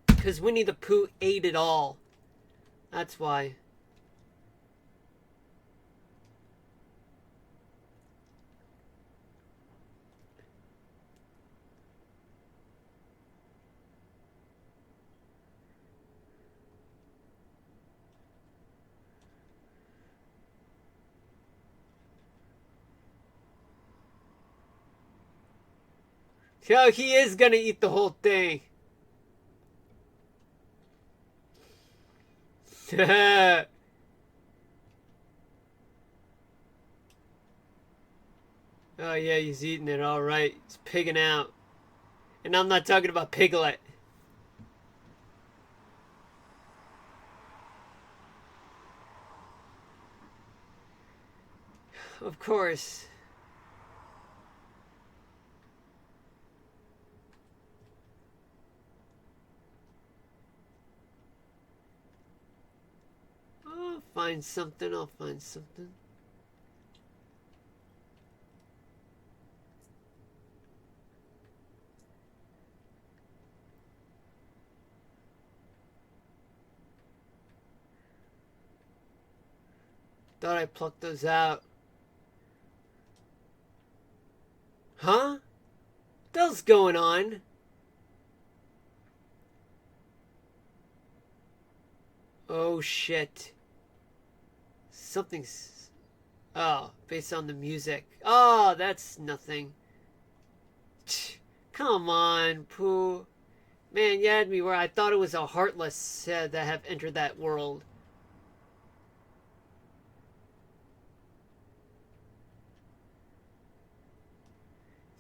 Because Winnie the Pooh ate it all. That's why. So he is gonna eat the whole thing. Oh yeah, he's eating it all right. He's pigging out. And I'm not talking about Piglet. Of course. I'll find something. I'll find something. Thought I plucked those out. Huh? What the hell's going on? Oh shit. Something's... Oh, based on the music. Oh, that's nothing. Come on, Pooh. Man, you had me where I thought it was a Heartless that have entered that world.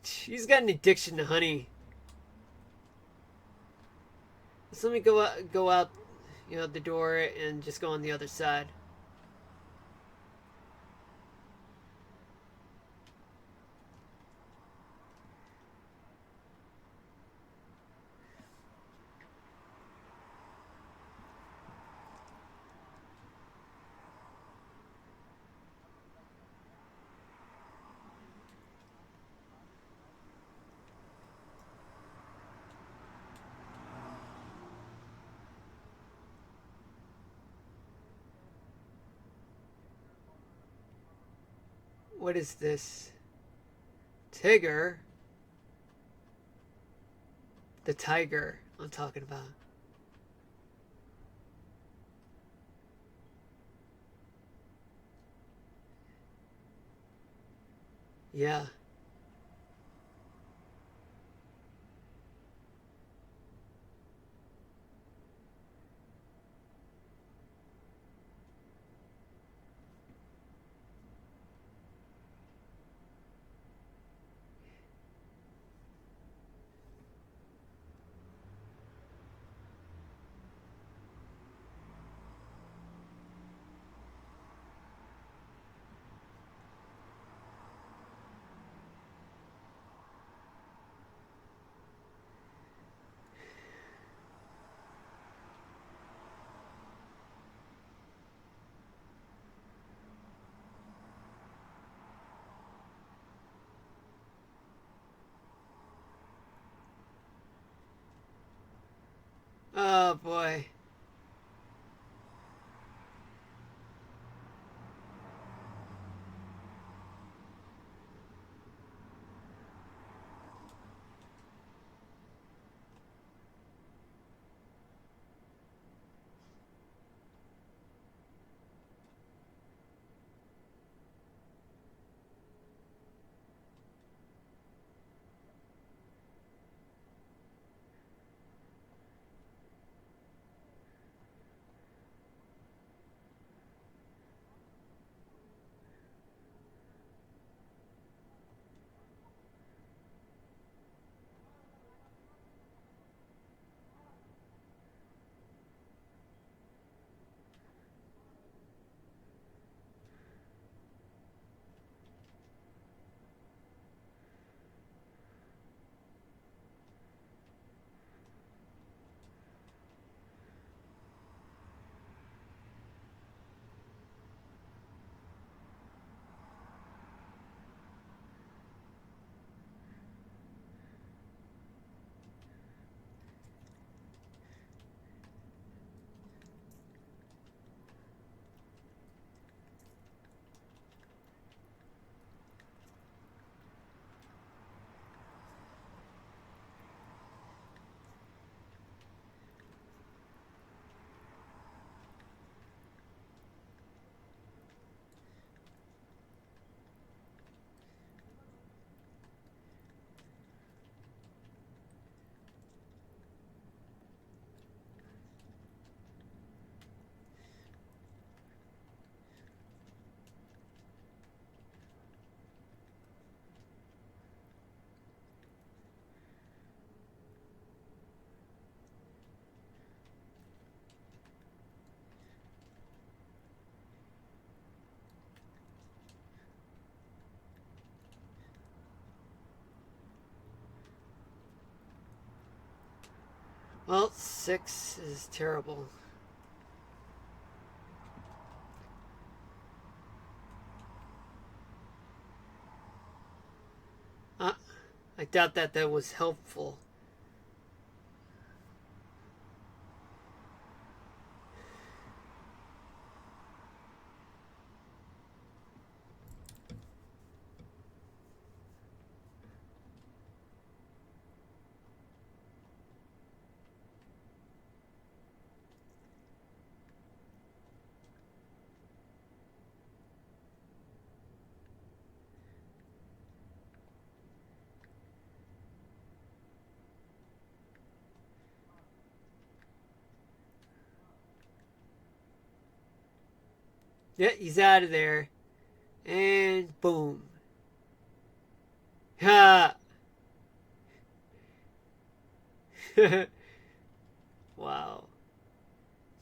He's got an addiction to honey. So let me go out, the door and just go on the other side. What is this? Tigger? The tiger I'm talking about. Yeah. Well, 6 is terrible. Uh, I doubt that was helpful. Yeah, he's out of there. And boom. Ha! Wow.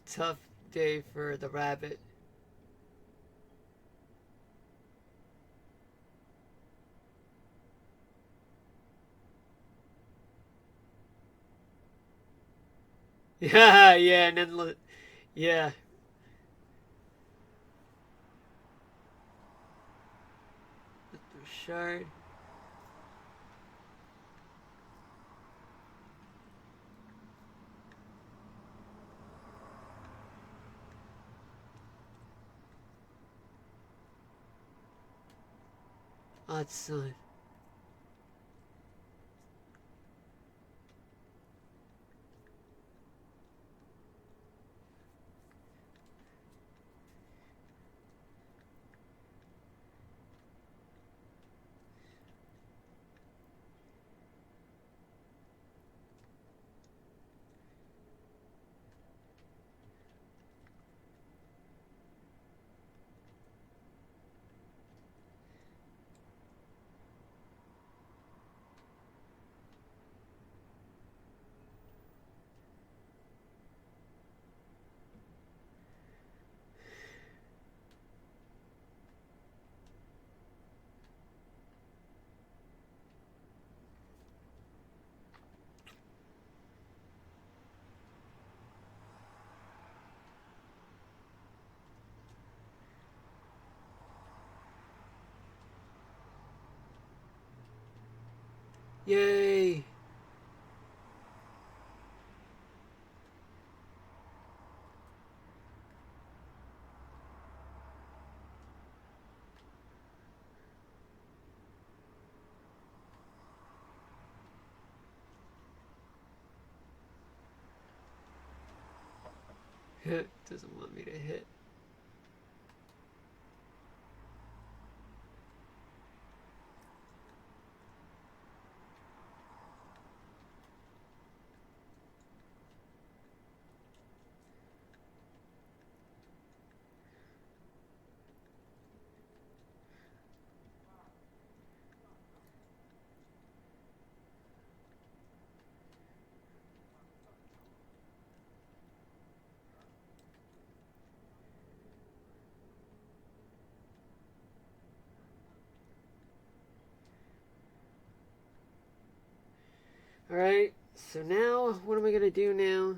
Tough day for the rabbit. Yeah, yeah, and then yeah. Shard. Odd son. Yay! Doesn't want me to hit. Alright, so now, what am I gonna do now?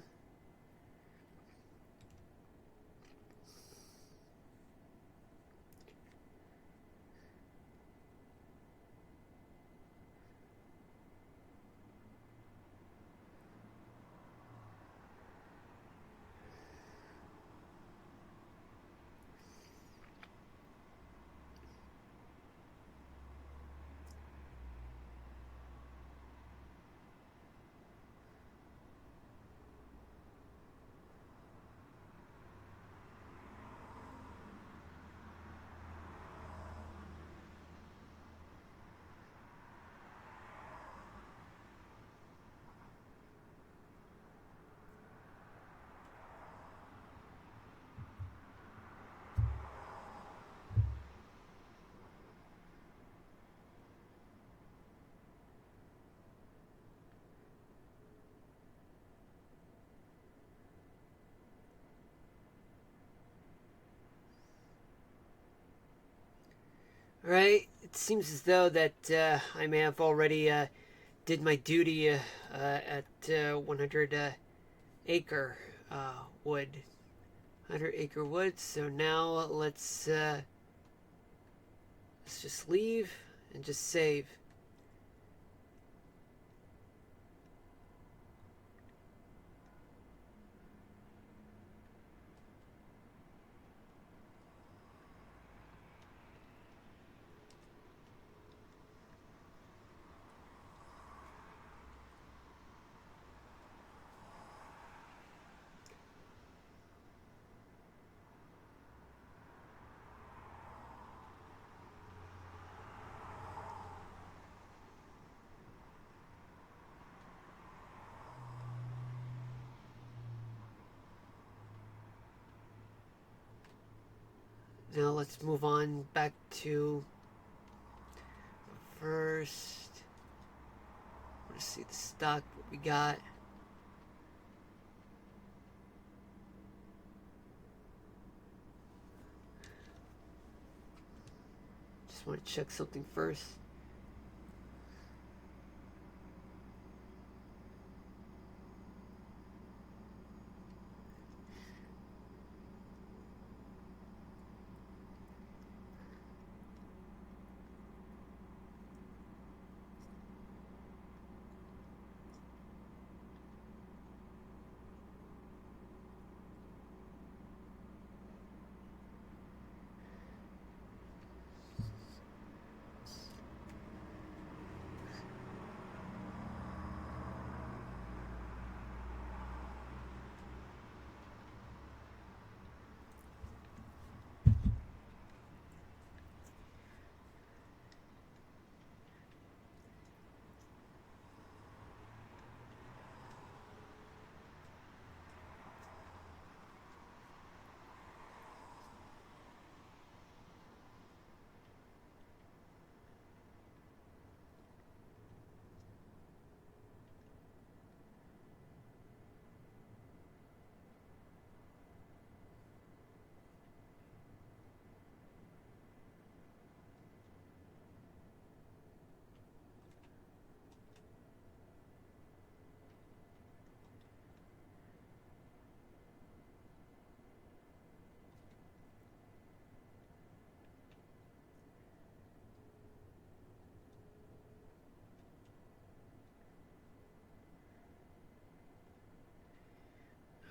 Alright, it seems as though that I may have already did my duty at 100 acre wood. 100-acre wood. So now let's just leave and just save. Now let's move on back to first. Let's see the stock what we got. Just want to check something first.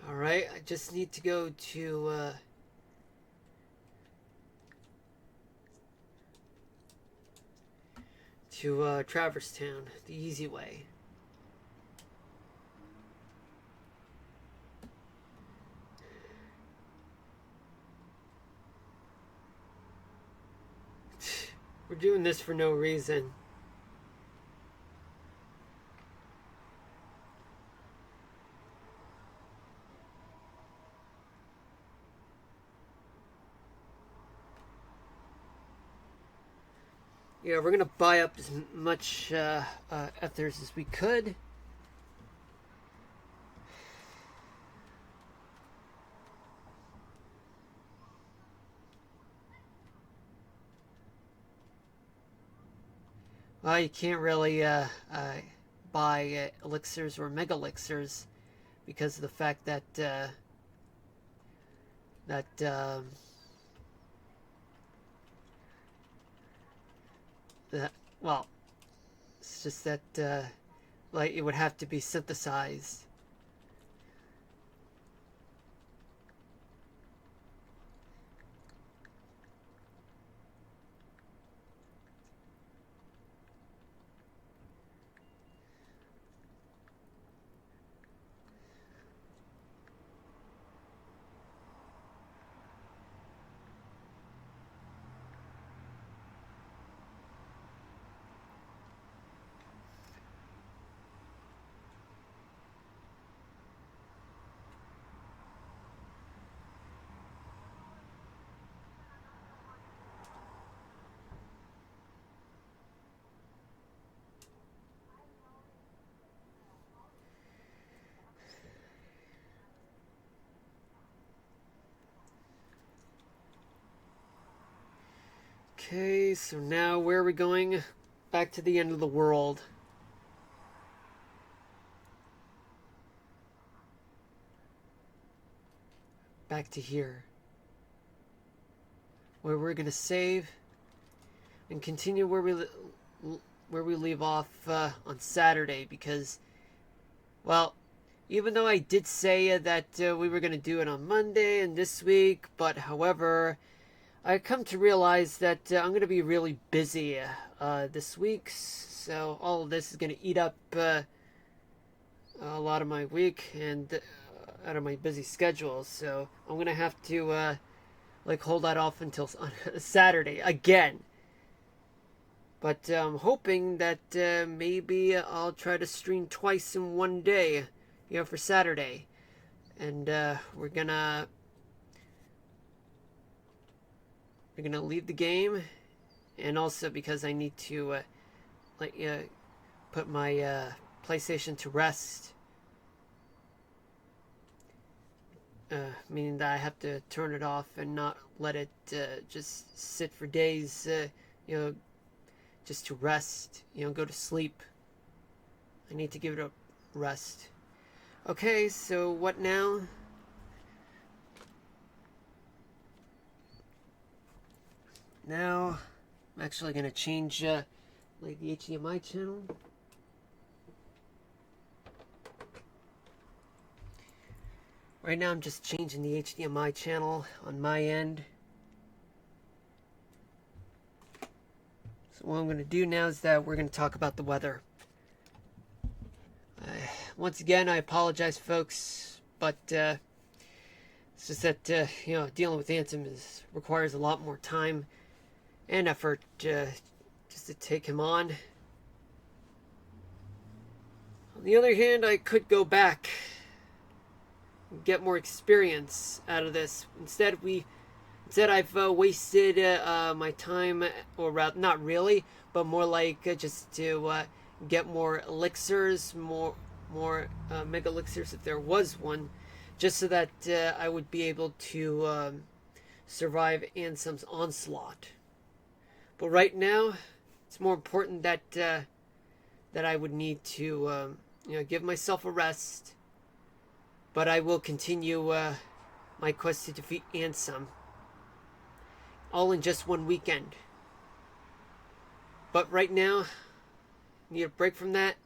Alright, I just need to go to Traverse Town, the easy way. We're doing this for no reason. Yeah, we're gonna buy up as much ethers as we could. Well, you can't really buy elixirs or mega elixirs because of the fact that well, it's just that like it would have to be synthesized. Okay, so now where are we going? Back to the end of the world. back to here, where we're gonna save and continue where we leave off on Saturday, because, well, even though I did say that we were gonna do it on Monday and this week, but however, I come to realize that I'm gonna be really busy this week, so all of this is gonna eat up a lot of my week and out of my busy schedule. So I'm gonna have to like hold that off until Saturday again. But I'm hoping that maybe I'll try to stream twice in one day, you know, for Saturday. And we're gonna leave the game, and also because I need to put my PlayStation to rest. Meaning that I have to turn it off and not let it just sit for days, you know, just to rest, you know, go to sleep. I need to give it a rest. Okay, so what now? Now, I'm actually going to change like the HDMI channel. Right now I'm just changing the HDMI channel on my end. So what I'm going to do now is that we're going to talk about the weather. Once again, I apologize, folks, but it's just that you know, dealing with Ansem requires a lot more time and effort just to take him on. On the other hand, I could go back and get more experience out of this. Instead, I've wasted my time, or rather, not really, but more like just to get more elixirs, more mega elixirs if there was one, just so that I would be able to survive Ansem's onslaught. But right now, it's more important that that I would need to you know, give myself a rest. But I will continue my quest to defeat Ansem, all in just one weekend. But right now, need a break from that.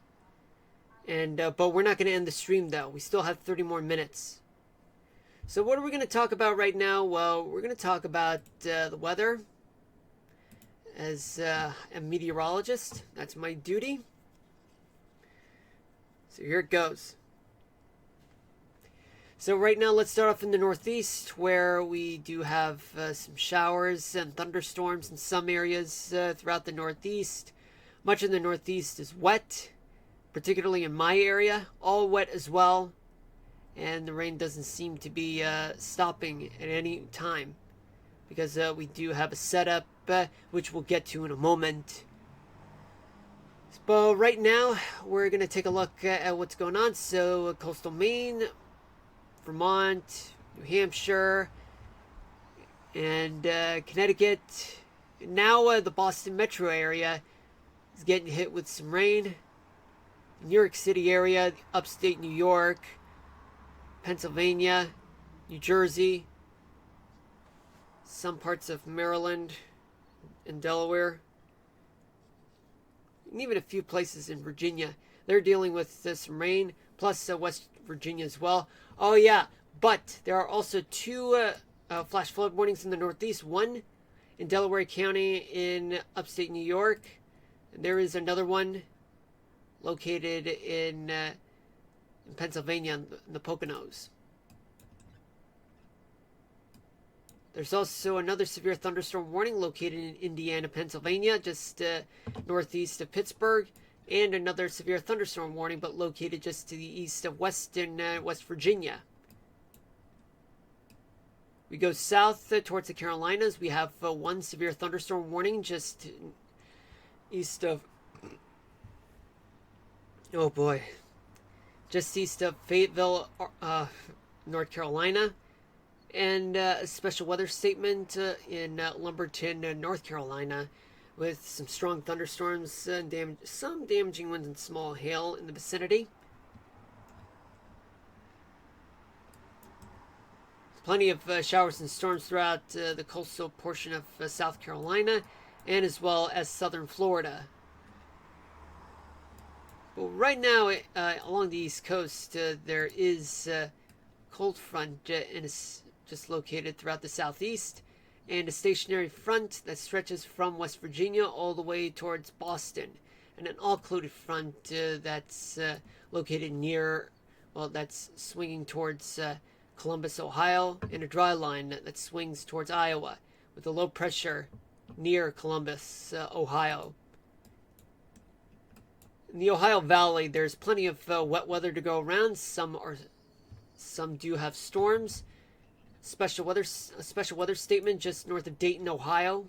And but we're not going to end the stream though. We still have 30 more minutes. So what are we going to talk about right now? Well, we're going to talk about the weather. As a meteorologist, that's my duty. So here it goes. So right now, let's start off in the Northeast, where we do have some showers and thunderstorms in some areas throughout the Northeast. Much of the Northeast is wet, particularly in my area, all wet as well. And the rain doesn't seem to be stopping at any time, because we do have a setup, which we'll get to in a moment. But right now, we're going to take a look at what's going on. So coastal Maine, Vermont, New Hampshire, and Connecticut. Now the Boston metro area is getting hit with some rain. New York City area, upstate New York, Pennsylvania, New Jersey, some parts of Maryland and Delaware, and even a few places in Virginia. They're dealing with some rain, plus West Virginia as well. Oh yeah, but there are also two flash flood warnings in the Northeast. One in Delaware County in upstate New York. And there is another one located in Pennsylvania, in the Poconos. There's also another severe thunderstorm warning located in Indiana, Pennsylvania, just northeast of Pittsburgh, and another severe thunderstorm warning, but located just to the east of West Virginia. We go south towards the Carolinas. We have one severe thunderstorm warning just east of, oh boy, just east of Fayetteville, North Carolina. And a special weather statement in Lumberton, North Carolina, with some strong thunderstorms and some damaging winds and small hail in the vicinity. Plenty of showers and storms throughout the coastal portion of South Carolina and as well as southern Florida. But right now, along the East Coast, there is a cold front and is just located throughout the southeast, and a stationary front that stretches from West Virginia all the way towards Boston, and an all-clouded front that's located near, well, that's swinging towards Columbus, Ohio, and a dry line that swings towards Iowa, with a low pressure near Columbus, Ohio. In the Ohio Valley, there's plenty of wet weather to go around. Some do have storms. A special weather statement just north of Dayton, Ohio.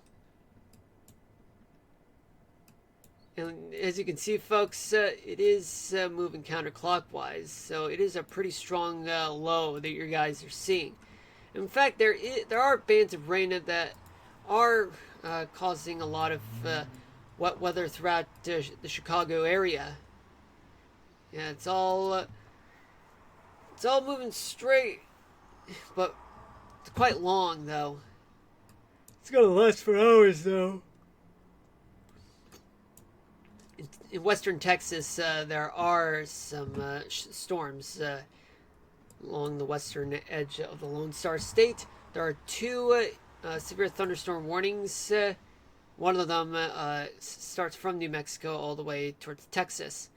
And as you can see, folks, it is moving counterclockwise, so it is a pretty strong low that you guys are seeing. In fact, there are bands of rain that are causing a lot of wet weather throughout the Chicago area. Yeah, it's all moving straight, but it's quite long though. It's gonna last for hours though. In western Texas, there are some storms along the western edge of the Lone Star State. There are two severe thunderstorm warnings. One of them starts from New Mexico all the way towards Texas,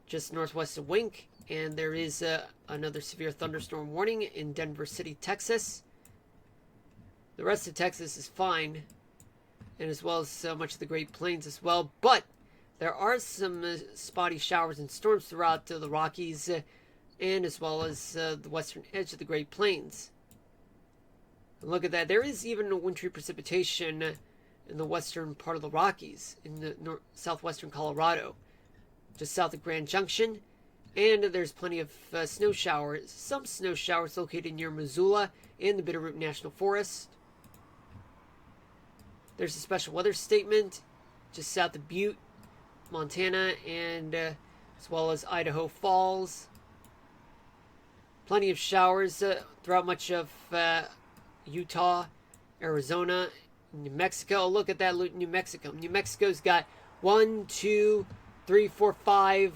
just northwest of Wink, and there is another severe thunderstorm warning in Denver City, Texas. The rest of Texas is fine, and as well as much of the Great Plains as well, but there are some spotty showers and storms throughout the Rockies and as well as the western edge of the Great Plains. And look at that, there is even wintry precipitation in the western part of the Rockies, in the southwestern Colorado, just south of Grand Junction, and there's plenty of snow showers, some snow showers located near Missoula and the Bitterroot National Forest. There's a special weather statement just south of Butte, Montana, and as well as Idaho Falls. Plenty of showers throughout much of Utah, Arizona, New Mexico. Look at that, New Mexico. New Mexico's got 1, 2, 3, 4, 5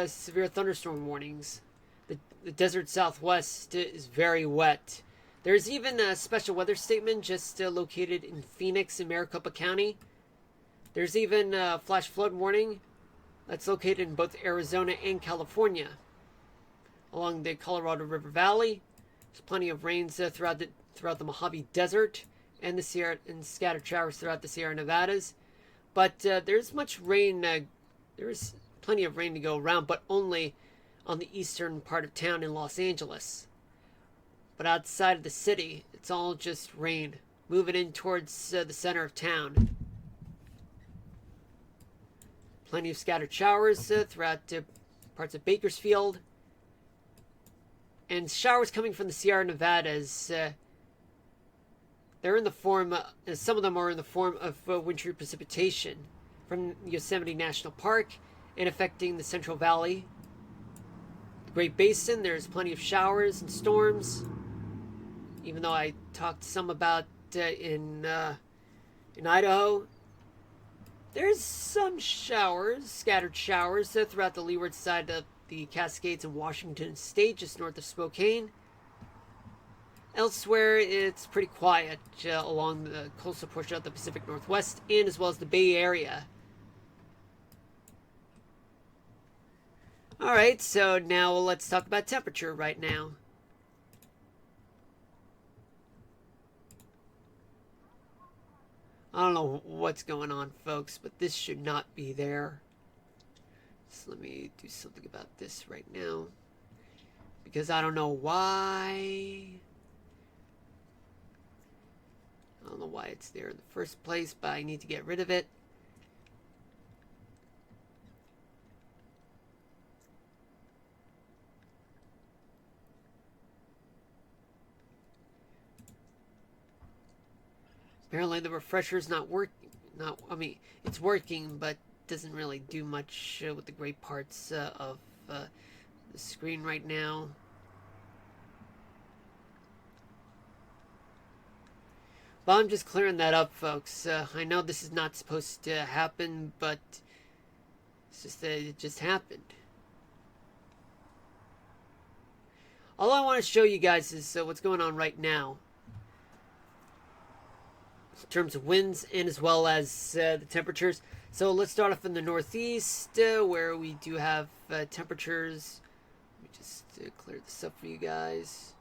severe thunderstorm warnings. The desert southwest is very wet. There's even a special weather statement just located in Phoenix and Maricopa County. There's even a flash flood warning that's located in both Arizona and California. Along the Colorado River Valley, there's plenty of rains throughout the Mojave Desert and the Sierra, and scattered showers throughout the Sierra Nevadas. But there's much rain. There is plenty of rain to go around, but only on the eastern part of town in Los Angeles. But outside of the city, it's all just rain, moving in towards the center of town. Plenty of scattered showers throughout parts of Bakersfield. And showers coming from the Sierra Nevadas. They're in the form, some of them are in the form of wintry precipitation from Yosemite National Park and affecting the Central Valley. The Great Basin, there's plenty of showers and storms. Even though I talked some about in Idaho, there's some showers, scattered showers throughout the leeward side of the Cascades in Washington State, just north of Spokane. Elsewhere, it's pretty quiet along the coastal portion of the Pacific Northwest and as well as the Bay Area. Alright, so now let's talk about temperature right now. I don't know what's going on, folks, but this should not be there. So let me do something about this right now, because I don't know why. I don't know why it's there in the first place, but I need to get rid of it. Apparently the refresher's not working. I mean, it's working, but doesn't really do much with the gray parts of the screen right now. But I'm just clearing that up, folks. I know this is not supposed to happen, but it's just that it just happened. All I want to show you guys is what's going on right now in terms of winds and as well as the temperatures. So let's start off in the northeast where we do have temperatures. Let me just clear this up for you guys.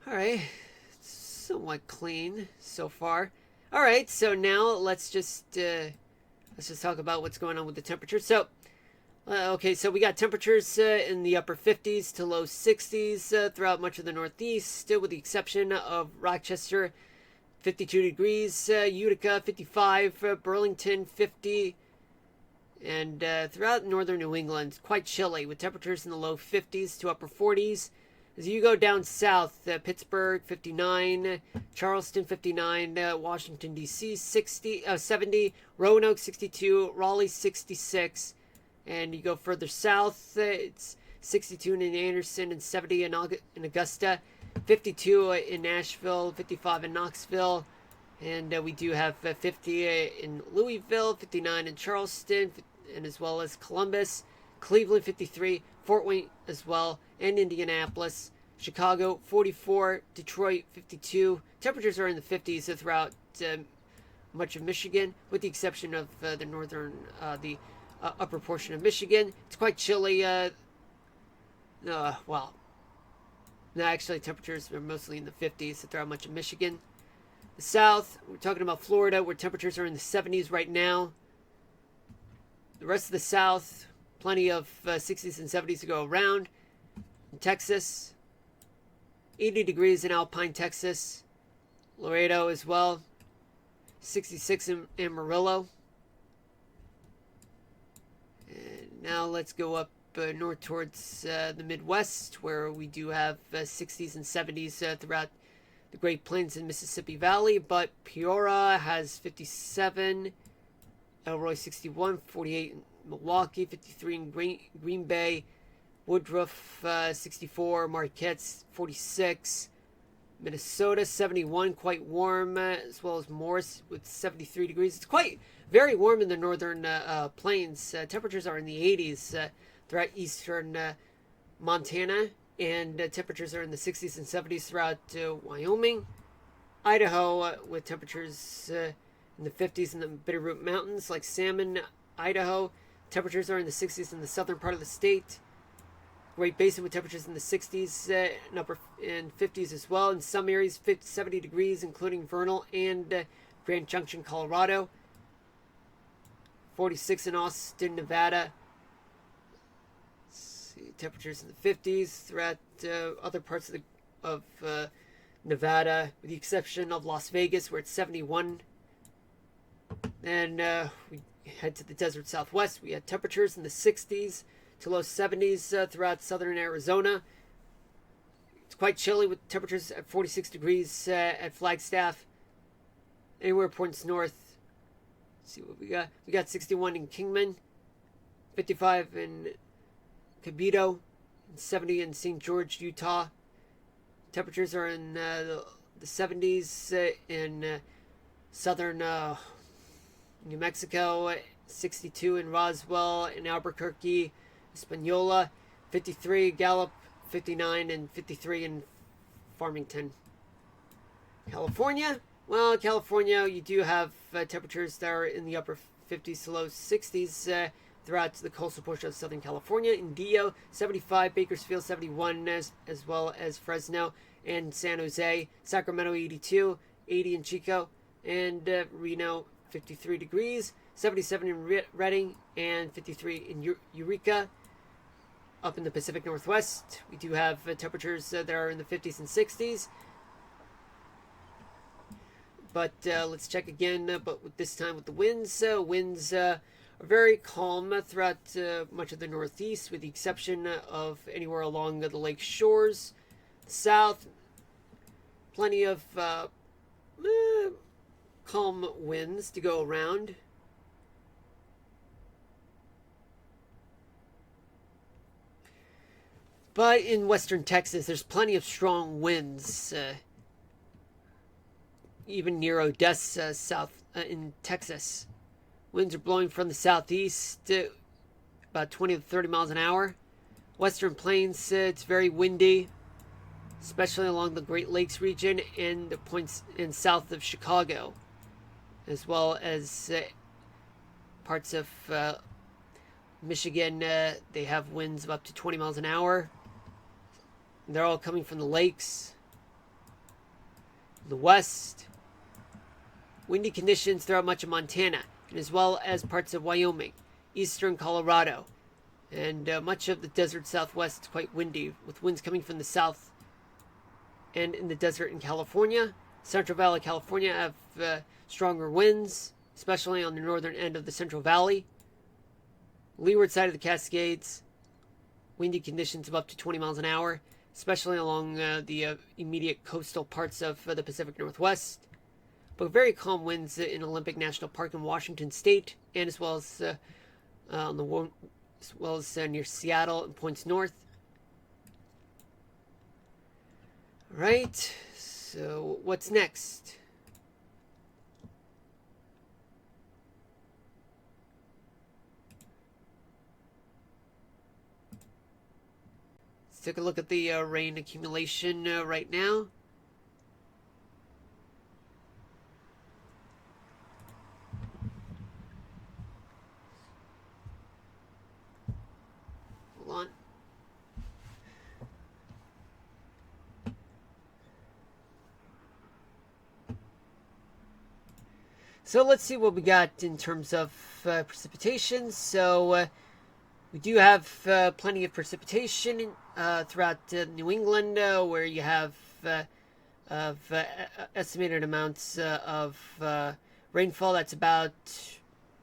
Alright, somewhat clean so far. Alright, so now let's just talk about what's going on with the temperature. So, okay, so we got temperatures in the upper 50s to low 60s throughout much of the Northeast, with the exception of Rochester, 52 degrees, Utica, 55, Burlington, 50, and throughout northern New England, quite chilly, with temperatures in the low 50s to upper 40s. As you go down south, Pittsburgh 59, Charleston 59, Washington D.C. 70, Roanoke 62, Raleigh 66, and you go further south, it's 62 in Anderson and 70 in Augusta, 52 in Nashville, 55 in Knoxville, and we do have 50 in Louisville, 59 in Charleston, and as well as Columbus, Cleveland 53, Fort Wayne as well, and Indianapolis, Chicago 44, Detroit 52. Temperatures are in the 50s throughout much of Michigan, with the exception of the upper portion of Michigan. It's quite chilly. Well, no, actually, temperatures are mostly in the 50s throughout much of Michigan. The South, we're talking about Florida, where temperatures are in the 70s right now. The rest of the South, plenty of 60s and 70s to go around. In Texas, 80 degrees in Alpine, Texas. Laredo as well. 66 in Amarillo. And now let's go up north towards the Midwest, where we do have 60s and 70s throughout the Great Plains and Mississippi Valley. But Peoria has 57. Elroy 61, 48 in Milwaukee, 53 in Green Bay, Woodruff 64, Marquette 46, Minnesota 71, quite warm, as well as Morris with 73 degrees. It's quite very warm in the northern plains. Temperatures are in the 80s throughout eastern Montana, and temperatures are in the 60s and 70s throughout Wyoming, Idaho, with temperatures in the 50s in the Bitterroot Mountains, like Salmon, Idaho. Temperatures are in the 60s in the southern part of the state. Great Basin with temperatures in the 60s and upper and 50s as well. In some areas, 70 degrees, including Vernal and Grand Junction, Colorado. 46 in Austin, Nevada. Let's see, temperatures in the 50s throughout other parts of Nevada, with the exception of Las Vegas, where it's 71. And we head to the desert southwest. We had temperatures in the 60s to low 70s throughout southern Arizona. It's quite chilly with temperatures at 46 degrees at Flagstaff. Anywhere points north. Let's see what we got. We got 61 in Kingman, 55 in Cabito, and 70 in St. George, Utah. Temperatures are in the 70s in southern New Mexico, 62 in Roswell, in Albuquerque, Espanola, 53 Gallup, 59 and 53 in Farmington. California, well, California, you do have temperatures that are in the upper 50s to low 60s throughout the coastal portion of Southern California. Indio, 75, Bakersfield, 71, as well as Fresno and San Jose. Sacramento, 82, 80 in Chico, and Reno, 53 degrees, 77 in Redding, and 53 in Eureka. Up in the Pacific Northwest, we do have temperatures that are in the 50s and 60s. But let's check again, but this time with the winds. Winds are very calm throughout much of the Northeast, with the exception of anywhere along the lake shores. South, plenty of calm winds to go around. But in western Texas, there's plenty of strong winds, even near Odessa, south in Texas. Winds are blowing from the southeast, about 20 to 30 miles an hour. Western Plains, it's very windy, especially along the Great Lakes region and the points in south of Chicago, as well as parts of Michigan. They have winds of up to 20 miles an hour. They're all coming from the lakes. The west, windy conditions throughout much of Montana, and as well as parts of Wyoming, eastern Colorado, and much of the desert southwest is quite windy, with winds coming from the south and in the desert in California. Central Valley, California have stronger winds, especially on the northern end of the Central Valley. Leeward side of the Cascades, windy conditions of up to 20 miles an hour, especially along the immediate coastal parts of the Pacific Northwest. But very calm winds in Olympic National Park in Washington State, and as well as near Seattle and points north. All right, so what's next? Let's take a look at the rain accumulation right now. Hold on. So let's see what we got in terms of precipitation. So we do have plenty of precipitation throughout New England, where you have estimated amounts of rainfall. That's about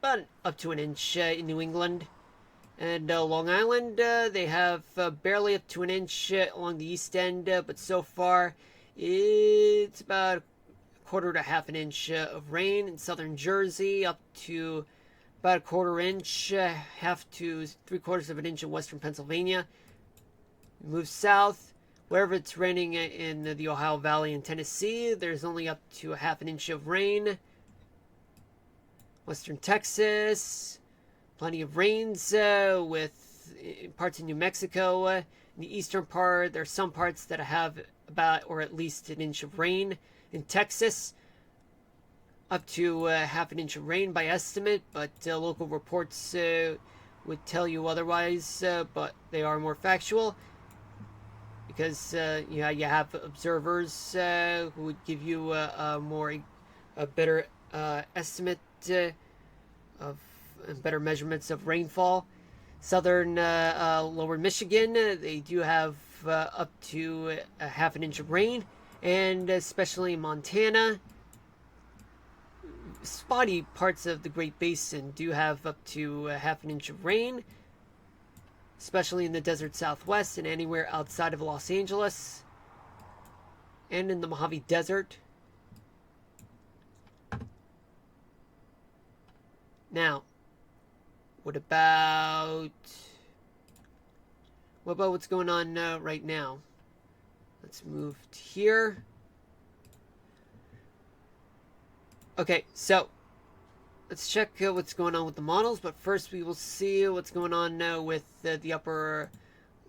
up to an inch in New England. And Long Island, they have barely up to an inch along the east end, but so far it's about quarter to half an inch of rain. In southern Jersey, up to about a quarter inch, half to 3/4 of an inch in western Pennsylvania. Move south, wherever it's raining in the Ohio Valley in Tennessee, there's only up to a half an inch of rain. Western Texas, plenty of rains with parts in New Mexico. In the eastern part, there's some parts that have about or at least an inch of rain. In Texas, up to half an inch of rain by estimate, but local reports would tell you otherwise, but they are more factual because you have observers who would give you a better estimate of better measurements of rainfall. Southern lower Michigan, they do have up to a half an inch of rain. And especially in Montana, spotty parts of the Great Basin do have up to a half an inch of rain, especially in the desert southwest and anywhere outside of Los Angeles and in the Mojave Desert. Now, what about what's going on right now? Let's move to here. Okay, so let's check what's going on with the models, but first we will see what's going on with the upper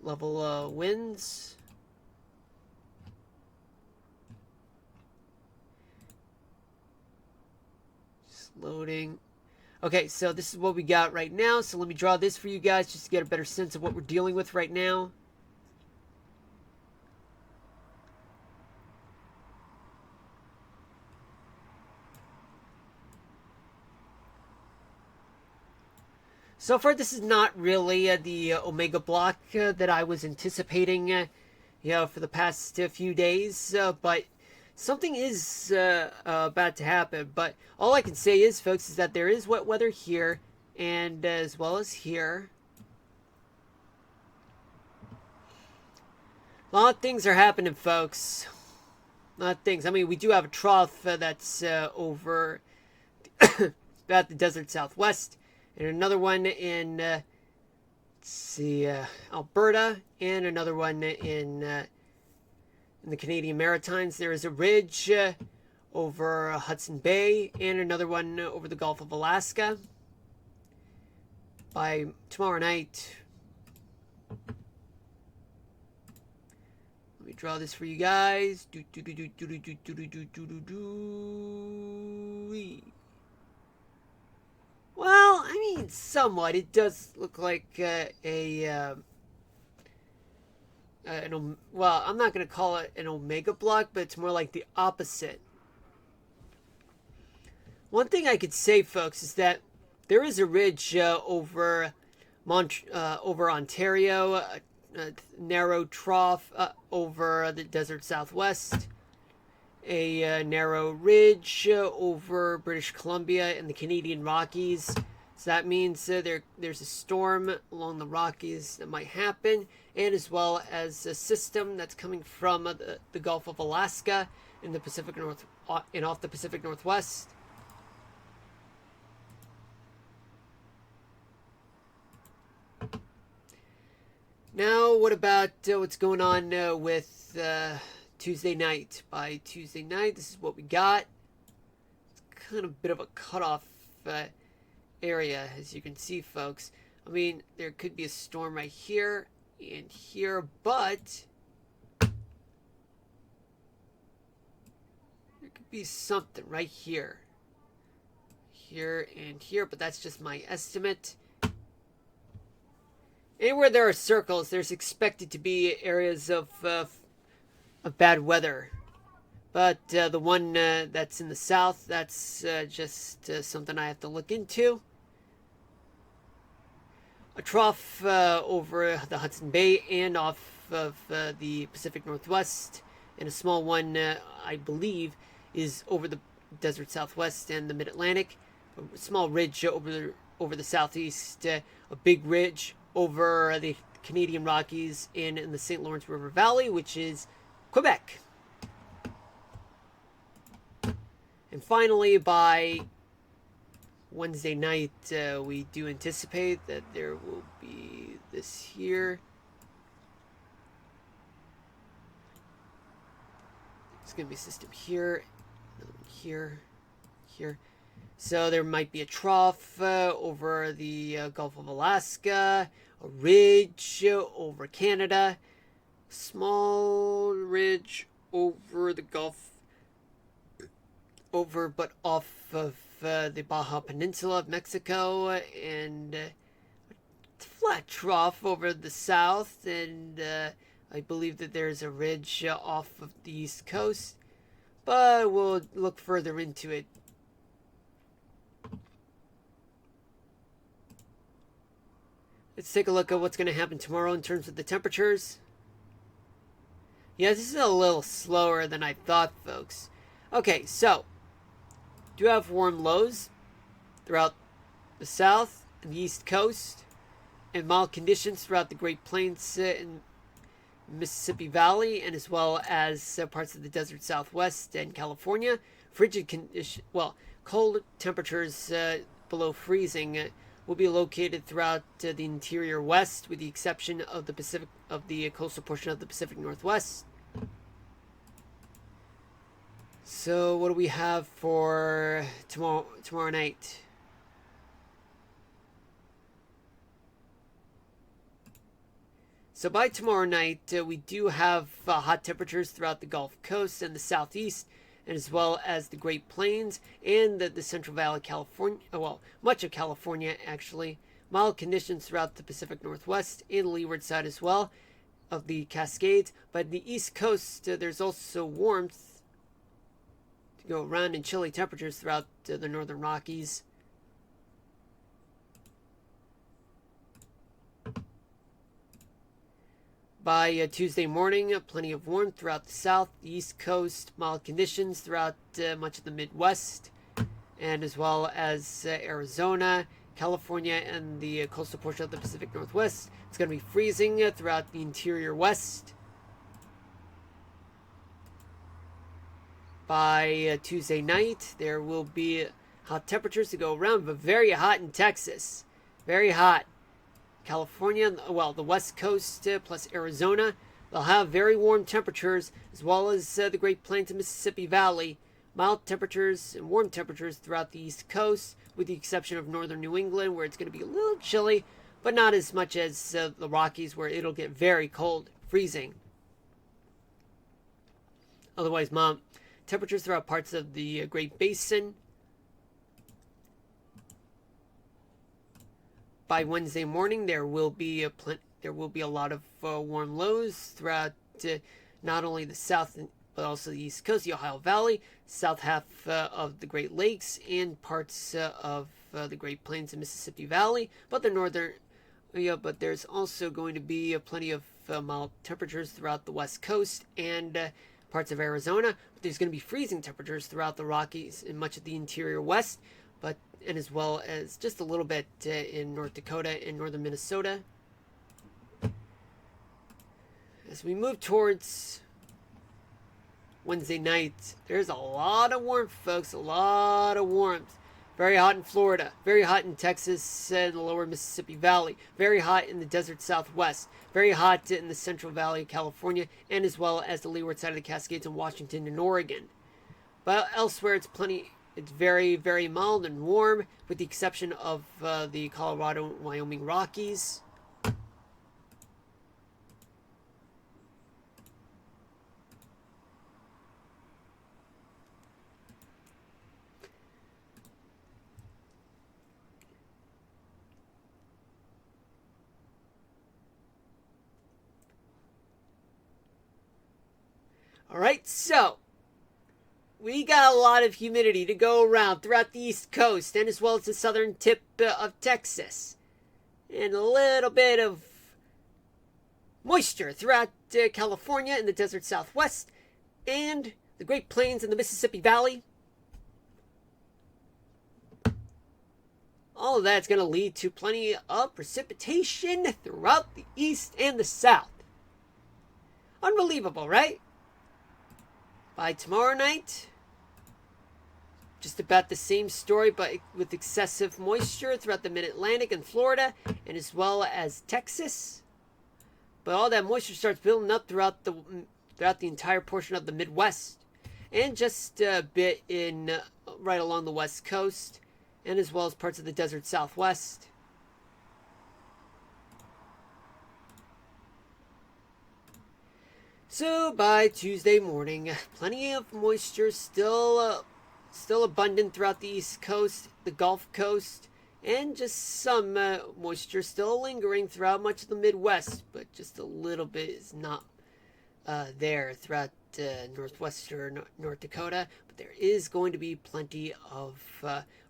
level winds. Just loading. Okay, so this is what we got right now, so let me draw this for you guys just to get a better sense of what we're dealing with right now. So far, this is not really the Omega block that I was anticipating, for the past few days, but something is about to happen. But all I can say is, folks, is that there is wet weather here, and as well as here. A lot of things are happening, folks. A lot of things. I mean, we do have a trough that's over about the desert southwest. And another one in see, Alberta, and another one in the Canadian Maritimes. There is a ridge over Hudson Bay, and another one over the Gulf of Alaska. By tomorrow night, let me draw this for you guys. Well, I mean, somewhat. It does look like well, I'm not going to call it an omega block, but it's more like the opposite. One thing I could say, folks, is that there is a ridge over Ontario, a narrow trough over the desert southwest, a narrow ridge over British Columbia and the Canadian Rockies. So that means there's a storm along the Rockies that might happen, and as well as a system that's coming from the Gulf of Alaska in the Pacific North and off the Pacific Northwest. Now, what about what's going on with Tuesday night? By Tuesday night, this is what we got. It's kind of a bit of a cutoff area, as you can see, folks. I mean, there could be a storm right here and here, but there could be something right here. Here and here, but that's just my estimate. Anywhere there are circles, there's expected to be areas of bad weather. But the one that's in the south, that's just something I have to look into. A trough over the Hudson Bay and off of the Pacific Northwest, and a small one, I believe, is over the desert southwest and the mid-Atlantic. A small ridge over the southeast, a big ridge over the Canadian Rockies and in the St. Lawrence River Valley, which is Quebec. And finally, by Wednesday night, we do anticipate that there will be this here. There's going to be a system here, another one here, here. So there might be a trough over the Gulf of Alaska, a ridge over Canada, small ridge over the Gulf, but off of the Baja Peninsula of Mexico, and a flat trough over the south, and I believe that there's a ridge off of the east coast, but we'll look further into it. Let's take a look at what's going to happen tomorrow in terms of the temperatures. Yeah, this is a little slower than I thought, folks. Okay, so do have warm lows throughout the south and the east coast, and mild conditions throughout the Great Plains and Mississippi Valley, and as well as parts of the desert southwest and California. Frigid conditions, well, cold temperatures below freezing will be located throughout the interior west, with the exception of the coastal portion of the Pacific Northwest. So what do we have for tomorrow night? So by tomorrow night, we do have hot temperatures throughout the Gulf Coast and the southeast, and as well as the Great Plains and the Central Valley of California, well, much of California, actually. Mild conditions throughout the Pacific Northwest and the leeward side as well of the Cascades. But the East Coast, there's also warmth to go around, and chilly temperatures throughout the Northern Rockies. By Tuesday morning, plenty of warmth throughout the south, the east coast, mild conditions throughout much of the Midwest, and as well as Arizona, California, and the coastal portion of the Pacific Northwest. It's going to be freezing throughout the interior west. By Tuesday night, there will be hot temperatures to go around, but very hot in Texas. Very hot. California, well, the West Coast plus Arizona. They'll have very warm temperatures, as well as the Great Plains and Mississippi Valley. Mild temperatures and warm temperatures throughout the East Coast, with the exception of northern New England, where it's going to be a little chilly, but not as much as the Rockies, where it'll get very cold, freezing. Otherwise, temperatures throughout parts of the Great Basin. By Wednesday morning, there will be a lot of warm lows throughout not only the South but also the East Coast, the Ohio Valley, south half of the Great Lakes, and parts of the Great Plains and Mississippi Valley. But but there's also going to be plenty of mild temperatures throughout the West Coast and parts of Arizona. But there's going to be freezing temperatures throughout the Rockies and much of the interior West, and as well as just a little bit in North Dakota and northern Minnesota. As we move towards Wednesday night, there's a lot of warmth, folks, a lot of warmth. Very hot in Florida, very hot in Texas and the lower Mississippi Valley, very hot in the desert Southwest, very hot in the Central Valley of California, and as well as the leeward side of the Cascades in Washington and Oregon. But elsewhere, it's very, very mild and warm, with the exception of the Colorado and Wyoming Rockies. Alright, so we got a lot of humidity to go around throughout the East Coast and as well as the southern tip of Texas. And a little bit of moisture throughout California and the desert Southwest and the Great Plains and the Mississippi Valley. All of that's going to lead to plenty of precipitation throughout the East and the South. Unbelievable, right? By tomorrow night, just about the same story, but with excessive moisture throughout the mid-Atlantic and Florida, and as well as Texas. But all that moisture starts building up throughout the entire portion of the Midwest, and just a bit in right along the West Coast, and as well as parts of the desert Southwest. So by Tuesday morning, plenty of moisture still abundant throughout the East Coast, the Gulf Coast, and just some moisture still lingering throughout much of the Midwest, but just a little bit is not there throughout northwestern North Dakota. But there is going to be plenty of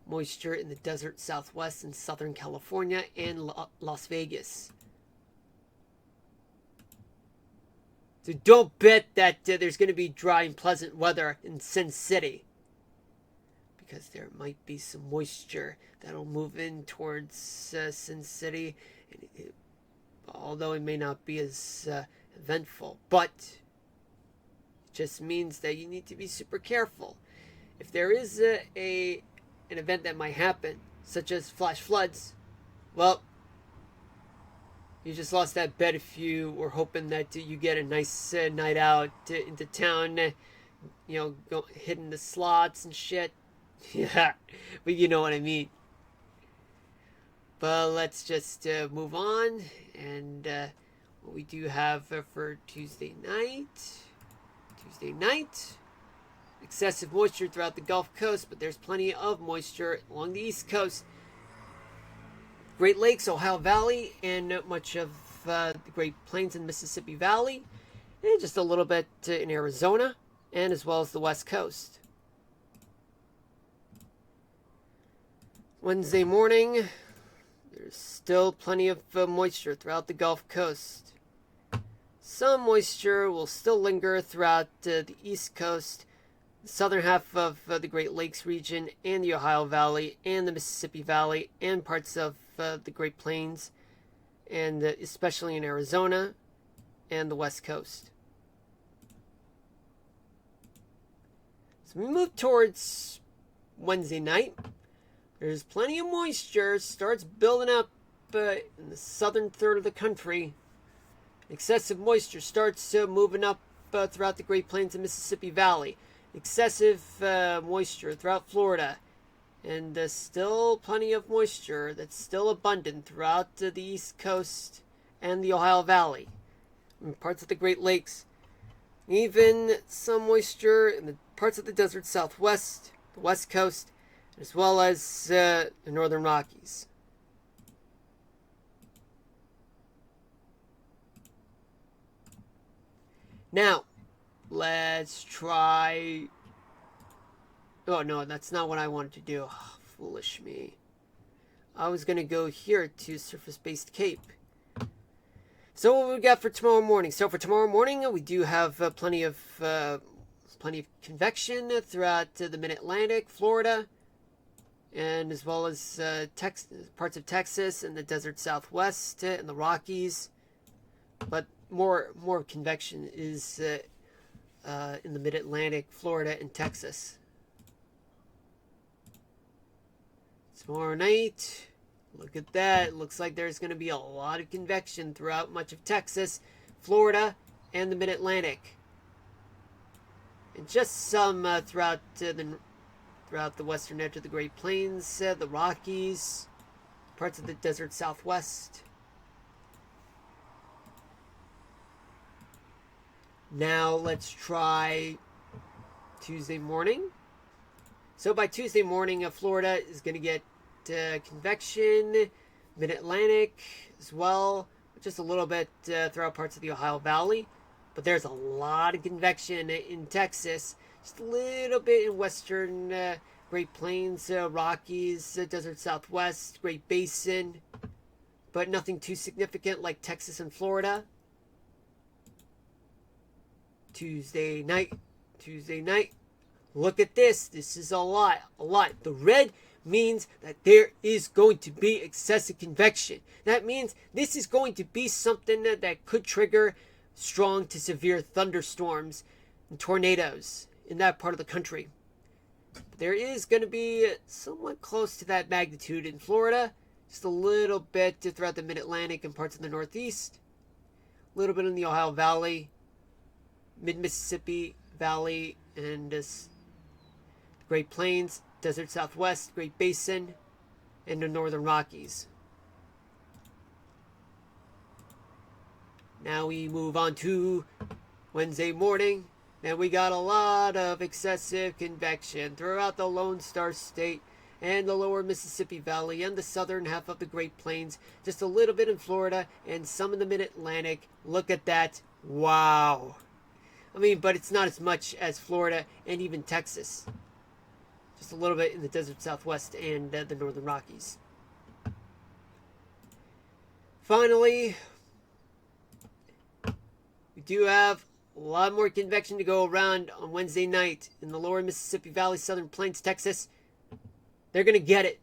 moisture in the desert Southwest and Southern California and Las Vegas. So don't bet that there's going to be dry and pleasant weather in Sin City, because there might be some moisture that'll move in towards Sin City, although it may not be as eventful. But it just means that you need to be super careful. If there is an event that might happen, such as flash floods, well, you just lost that bet if you were hoping that you get a nice night out into town, hitting the slots and shit. Yeah, but you know what I mean. But let's just move on, and what we do have for Tuesday night, excessive moisture throughout the Gulf Coast, but there's plenty of moisture along the East Coast. Great Lakes, Ohio Valley, and much of the Great Plains and Mississippi Valley, and just a little bit in Arizona, and as well as the West Coast. Wednesday morning, there's still plenty of moisture throughout the Gulf Coast. Some moisture will still linger throughout the East Coast, the southern half of the Great Lakes region, and the Ohio Valley, and the Mississippi Valley, and parts of the Great Plains, and especially in Arizona and the West Coast. So we move towards Wednesday night. There's plenty of moisture, starts building up in the southern third of the country, excessive moisture starts moving up throughout the Great Plains and Mississippi Valley. Excessive moisture throughout Florida. And still plenty of moisture that's still abundant throughout the East Coast and the Ohio Valley. And parts of the Great Lakes. Even some moisture in the parts of the desert Southwest, the West Coast, as well as the Northern Rockies. Now, let's try... Oh, no, that's not what I wanted to do. Oh, foolish me. I was going to go here to Surface-Based Cape. So what we got for tomorrow morning? So for tomorrow morning, we do have plenty of convection throughout the Mid-Atlantic, Florida, and as well as parts of Texas and the desert Southwest and the Rockies. But more convection is in the Mid-Atlantic, Florida, and Texas. Tomorrow night, look at that. It looks like there's going to be a lot of convection throughout much of Texas, Florida, and the Mid-Atlantic. And just some throughout the western edge of the Great Plains, the Rockies, parts of the desert Southwest. Now let's try Tuesday morning. So by Tuesday morning, Florida is going to get convection, Mid-Atlantic as well, just a little bit throughout parts of the Ohio Valley. But there's a lot of convection in Texas, just a little bit in western Great Plains, Rockies, desert Southwest, Great Basin, but nothing too significant like Texas and Florida. Tuesday night. Look at this. This is a lot. The red means that there is going to be excessive convection. That means this is going to be something that could trigger strong to severe thunderstorms and tornadoes in that part of the country. There is going to be somewhat close to that magnitude in Florida, just a little bit throughout the Mid-Atlantic and parts of the Northeast, a little bit in the Ohio Valley, Mid-Mississippi Valley, and Great Plains, desert Southwest, Great Basin, and the Northern Rockies. Now we move on to Wednesday morning, and we got a lot of excessive convection throughout the Lone Star State and the lower Mississippi Valley and the southern half of the Great Plains, just a little bit in Florida and some in the Mid-Atlantic. Look at that. Wow. I mean, but it's not as much as Florida and even Texas. Just a little bit in the desert Southwest and the Northern Rockies. Finally, we do have a lot more convection to go around on Wednesday night in the lower Mississippi Valley, Southern Plains, Texas. They're going to get it.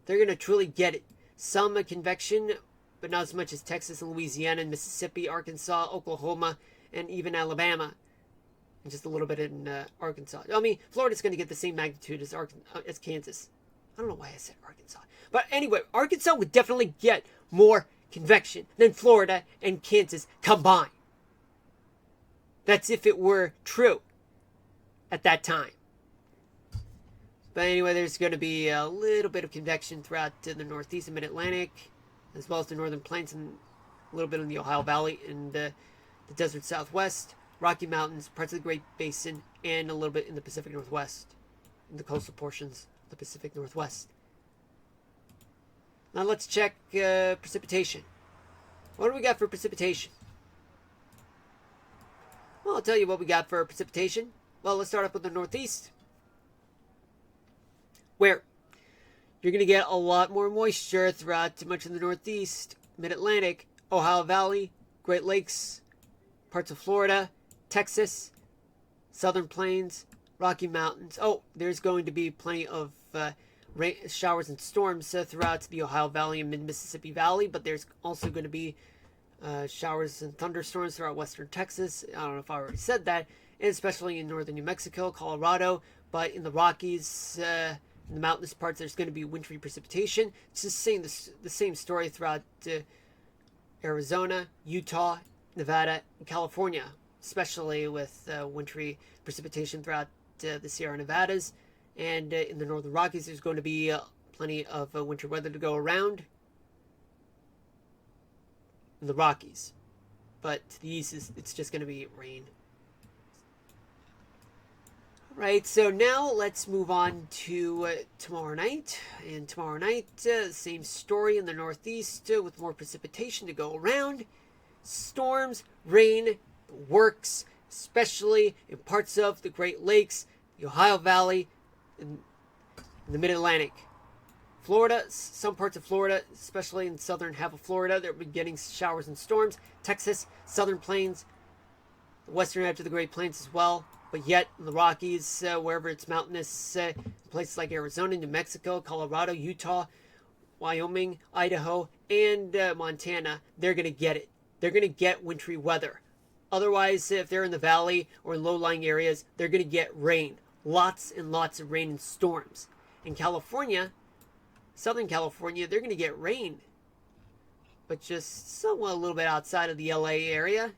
They're going to truly get it. Some convection, but not as much as Texas and Louisiana and Mississippi, Arkansas, Oklahoma, and even Alabama. And just a little bit in Arkansas. I mean, Florida's going to get the same magnitude as Kansas. I don't know why I said Arkansas. But anyway, Arkansas would definitely get more convection than Florida and Kansas combined. That's if it were true at that time. But anyway, there's going to be a little bit of convection throughout the Northeast and Mid-Atlantic, as well as the Northern Plains and a little bit in the Ohio Valley and the desert Southwest, Rocky Mountains, parts of the Great Basin, and a little bit in the Pacific Northwest, in the coastal portions of the Pacific Northwest. Now let's check precipitation. What do we got for precipitation? Well, I'll tell you what we got for precipitation. Well, let's start off with the Northeast, where you're going to get a lot more moisture throughout much of the Northeast, Mid-Atlantic, Ohio Valley, Great Lakes, parts of Florida, Texas, Southern Plains, Rocky Mountains. Oh, there's going to be plenty of rain, showers and storms throughout the Ohio Valley and Mid-Mississippi Valley, but there's also going to be showers and thunderstorms throughout western Texas. I don't know if I already said that, and especially in northern New Mexico, Colorado, but in the Rockies, In the mountainous parts, there's going to be wintry precipitation. It's just saying the same story throughout Arizona, Utah, Nevada, and California, especially with wintry precipitation throughout the Sierra Nevadas. And in the Northern Rockies, there's going to be plenty of winter weather to go around in the Rockies. But to the east, it's just going to be rain. Right, so now let's move on to tomorrow night. And tomorrow night, same story in the Northeast with more precipitation to go around. Storms, rain, works, especially in parts of the Great Lakes, the Ohio Valley, and the Mid-Atlantic. Florida, some parts of Florida, especially in the southern half of Florida, they're getting showers and storms. Texas, southern plains, the western edge of the Great Plains as well. But yet, in the Rockies, wherever it's mountainous, places like Arizona, New Mexico, Colorado, Utah, Wyoming, Idaho, and Montana, they're going to get it. They're going to get wintry weather. Otherwise, if they're in the valley or in low-lying areas, they're going to get rain. Lots and lots of rain and storms. In California, Southern California, they're going to get rain. But just somewhat a little bit outside of the LA area.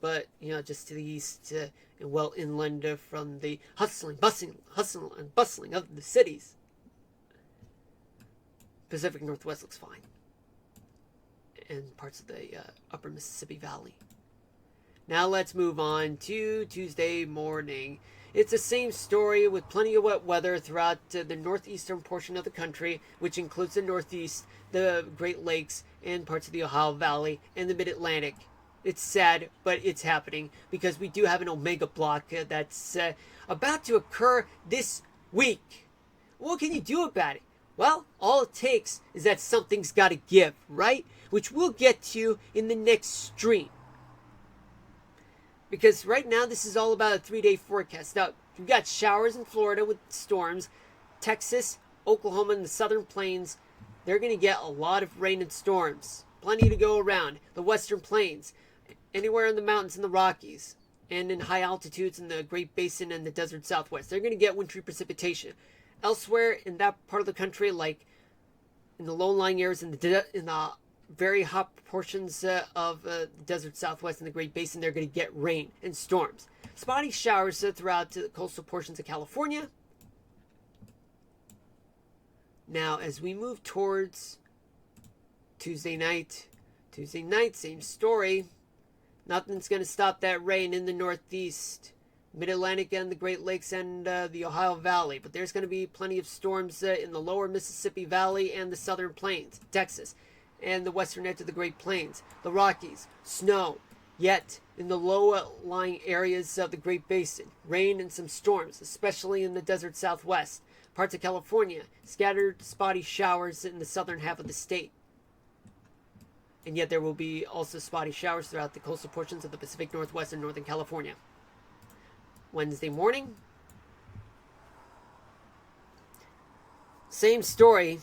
But, just to the east and well inland from the hustling and bustling of the cities. Pacific Northwest looks fine. And parts of the upper Mississippi Valley. Now let's move on to Tuesday morning. It's the same story with plenty of wet weather throughout the northeastern portion of the country, which includes the Northeast, the Great Lakes, and parts of the Ohio Valley and the Mid-Atlantic. It's sad, but it's happening because we do have an omega block that's about to occur this week. What can you do about it? Well, all it takes is that something's got to give, right? Which we'll get to in the next stream. Because right now, this is all about a 3-day forecast. Now, we've got showers in Florida with storms. Texas, Oklahoma, and the southern plains, they're going to get a lot of rain and storms. Plenty to go around. The western plains, anywhere in the mountains in the Rockies, and in high altitudes in the Great Basin and the desert Southwest, they're going to get wintry precipitation. Elsewhere in that part of the country, like in the low-lying areas in the very hot portions of the desert Southwest and the Great Basin, they're going to get rain and storms. Spotty showers throughout the coastal portions of California. Now, as we move towards Tuesday night, same story. Nothing's going to stop that rain in the Northeast, Mid-Atlantic, and the Great Lakes, and the Ohio Valley. But there's going to be plenty of storms in the lower Mississippi Valley and the southern plains, Texas, and the western edge of the Great Plains, the Rockies, snow. Yet, in the low-lying areas of the Great Basin, rain and some storms, especially in the desert Southwest, parts of California, scattered spotty showers in the southern half of the state. And yet there will be also spotty showers throughout the coastal portions of the Pacific Northwest and Northern California. Wednesday morning, same story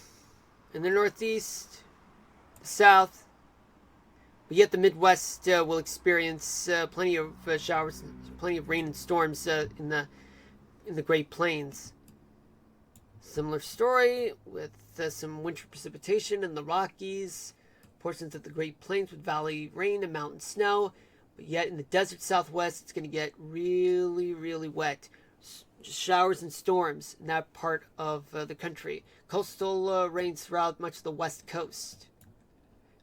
in the Northeast, South, but yet the Midwest will experience plenty of showers, plenty of rain and storms in the Great Plains. Similar story with some winter precipitation in the Rockies, portions of the Great Plains with valley rain and mountain snow. But yet in the desert Southwest, it's going to get really, really wet. Just showers and storms in that part of the country. Coastal rains throughout much of the west coast.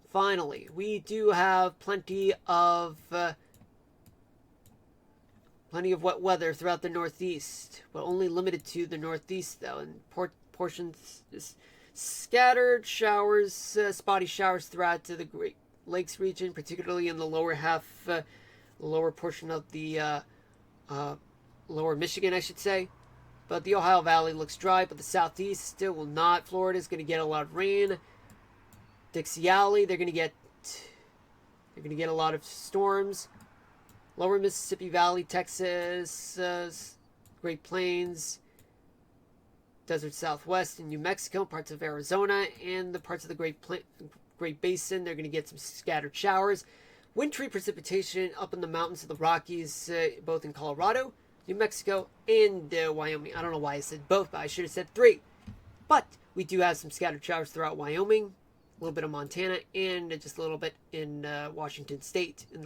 Finally, we do have plenty of wet weather throughout the Northeast, but only limited to the Northeast, though, and portions just scattered showers, spotty showers throughout the Great Lakes region, particularly in the lower half, the lower portion of the lower Michigan, I should say. But the Ohio Valley looks dry, but the Southeast still will not. Florida is going to get a lot of rain. Dixie Alley, they're going to get a lot of storms. Lower Mississippi Valley, Texas, Great Plains, desert Southwest, and New Mexico, parts of Arizona, and the parts of the Great Basin, they're going to get some scattered showers. Wintry precipitation up in the mountains of the Rockies, both in Colorado, New Mexico, and Wyoming. I don't know why I said both, but I should have said 3. But we do have some scattered showers throughout Wyoming, a little bit of Montana, and just a little bit in Washington State, in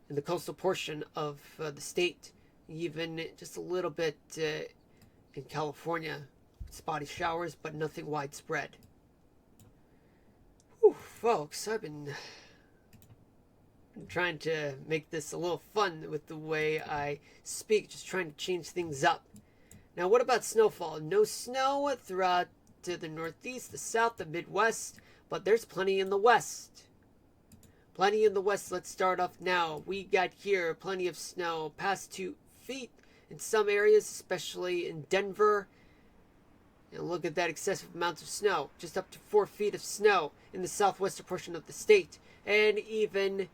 the coastal portion of the state, even just a little bit in California. Spotty showers, but nothing widespread. Whew, folks, I've been trying to make this a little fun with the way I speak, just trying to change things up. Now, what about snowfall? No snow throughout the Northeast, the South, the Midwest, but there's plenty in the West. Plenty in the West. Let's start off now. We got here plenty of snow, past 2 feet in some areas, especially in Denver. And look at that excessive amount of snow, just up to 4 feet of snow in the southwestern portion of the state, and even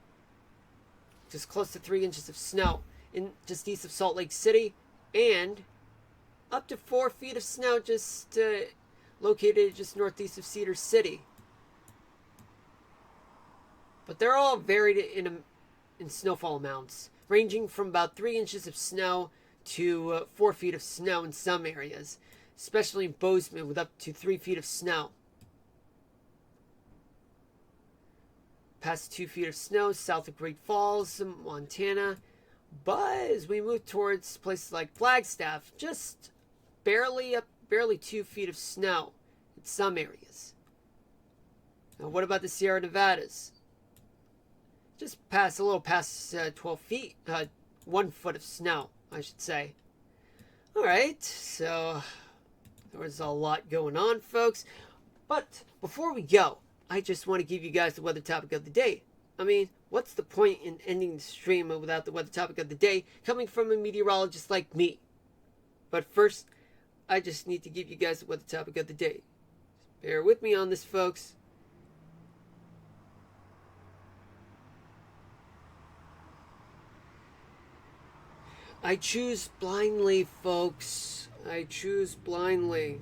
just close to 3 inches of snow in just east of Salt Lake City, and up to 4 feet of snow just located just northeast of Cedar City. But they're all varied in snowfall amounts, ranging from about 3 inches of snow to 4 feet of snow in some areas, especially in Bozeman with up to 3 feet of snow. Past 2 feet of snow south of Great Falls, Montana. But as we move towards places like Flagstaff, just barely 2 feet of snow in some areas. Now, what about the Sierra Nevadas? Just a little past 12 feet, 1 foot of snow, I should say. All right, so there was a lot going on, folks. But before we go, I just want to give you guys the weather topic of the day. I mean, what's the point in ending the stream without the weather topic of the day coming from a meteorologist like me? But first, I just need to give you guys the weather topic of the day. Bear with me on this, folks. I choose blindly, folks. I choose blindly.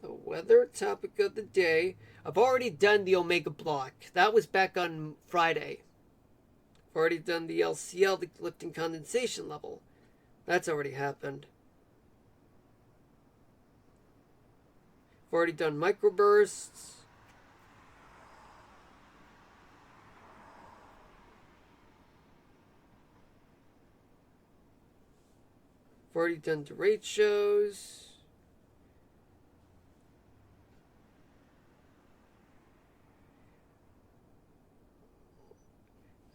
The weather topic of the day. I've already done the Omega block. That was back on Friday. I've already done the LCL, the Lipton condensation level. That's already happened. I've already done microbursts. I've already done derechos.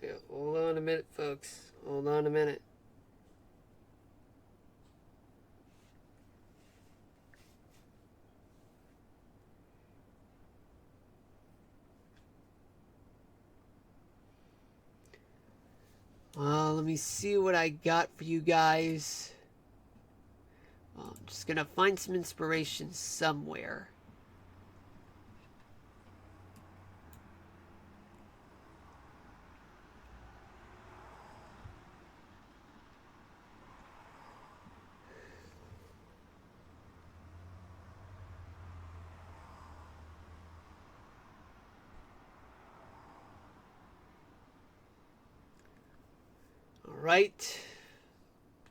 Yeah, hold on a minute, folks. Hold on a minute. Let me see what I got for you guys. I'm just gonna find some inspiration somewhere. Alright.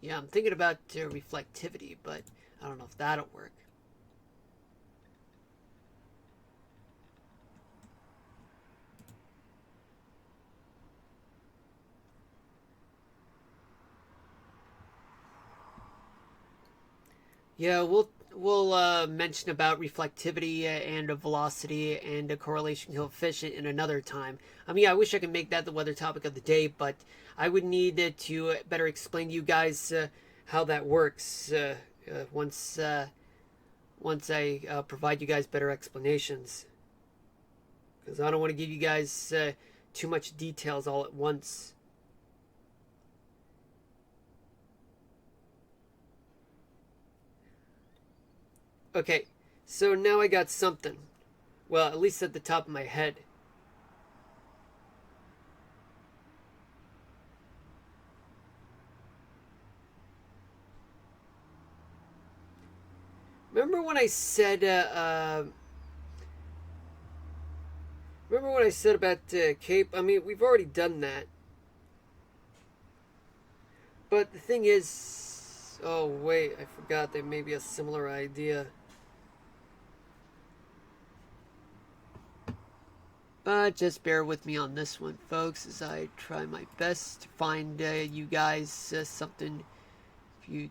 Yeah, I'm thinking about reflectivity, but I don't know if that'll work. Yeah, we'll mention about reflectivity and velocity and a correlation coefficient in another time. I mean, I wish I could make that the weather topic of the day, but I would need to better explain to you guys how that works once I provide you guys better explanations. Because I don't want to give you guys too much details all at once. Okay, so now I got something. Well, at least at the top of my head. Remember when I said, remember what I said about Cape? I mean, we've already done that. But the thing is, oh wait, I forgot there may be a similar idea. But just bear with me on this one, folks, as I try my best to find you guys something for you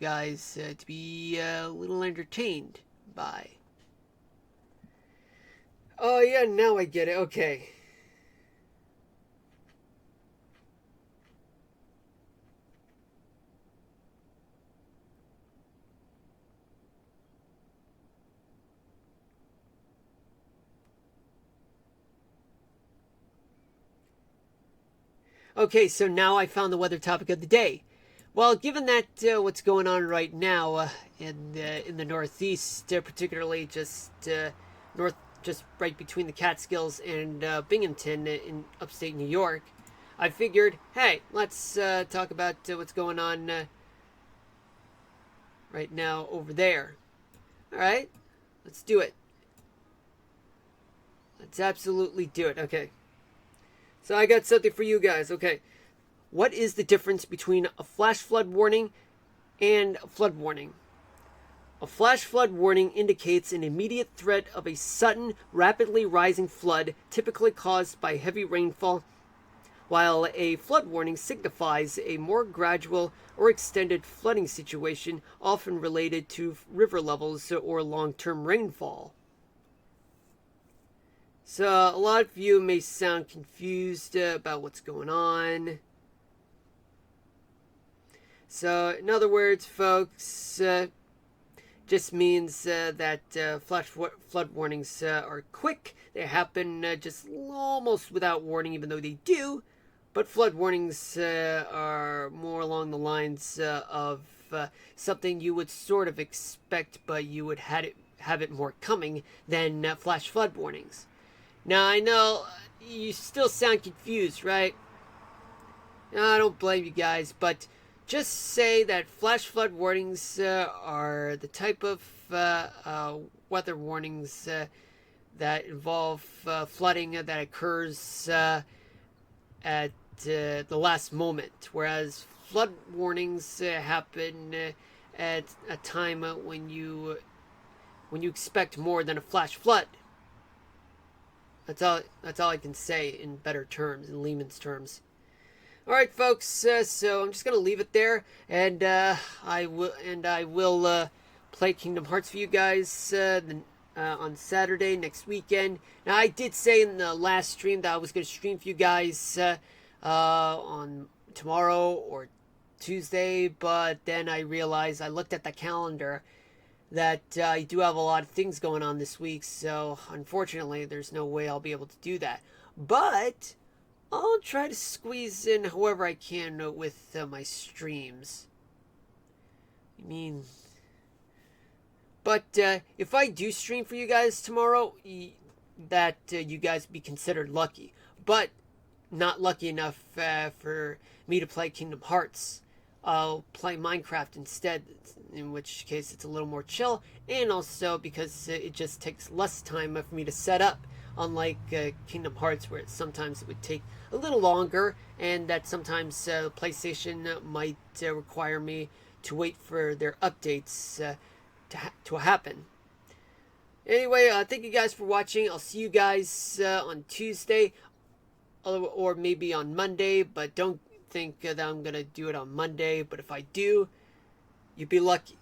guys to be a little entertained by. Oh yeah, now I get it. Okay. Okay, so now I found the weather topic of the day. Well, given that what's going on right now in the Northeast, particularly just just right between the Catskills and Binghamton in upstate New York, I figured, hey, let's talk about what's going on right now over there. All right, let's do it. Let's absolutely do it. Okay. So I got something for you guys. Okay. What is the difference between a flash flood warning and a flood warning? A flash flood warning indicates an immediate threat of a sudden, rapidly rising flood, typically caused by heavy rainfall, while a flood warning signifies a more gradual or extended flooding situation, often related to river levels or long-term rainfall. So a lot of you may sound confused about what's going on. So in other words, folks, just means that flash flood warnings are quick. They happen just almost without warning, even though they do. But flood warnings are more along the lines of something you would sort of expect, but you would have it more coming than flash flood warnings. Now, I know you still sound confused, right? I don't blame you guys, but just say that flash flood warnings are the type of weather warnings that involve flooding that occurs at the last moment, whereas flood warnings happen at a time when you expect more than a flash flood. That's all I can say in better terms, in layman's terms. All right, folks. So I'm just gonna leave it there, and I will play Kingdom Hearts for you guys on Saturday next weekend. Now, I did say in the last stream that I was gonna stream for you guys on tomorrow or Tuesday, but then I realized, I looked at the calendar, that I do have a lot of things going on this week, so unfortunately there's no way I'll be able to do that. But I'll try to squeeze in however I can with my streams. But if I do stream for you guys tomorrow, that you guys be considered lucky. But not lucky enough for me to play Kingdom Hearts. I'll play Minecraft instead, in which case it's a little more chill, and also because it just takes less time for me to set up, unlike Kingdom Hearts, where sometimes it would take a little longer, and that sometimes PlayStation might require me to wait for their updates to happen. Anyway, thank you guys for watching. I'll see you guys on Tuesday, or maybe on Monday, but don't think that I'm gonna do it on Monday, but if I do, you'd be lucky.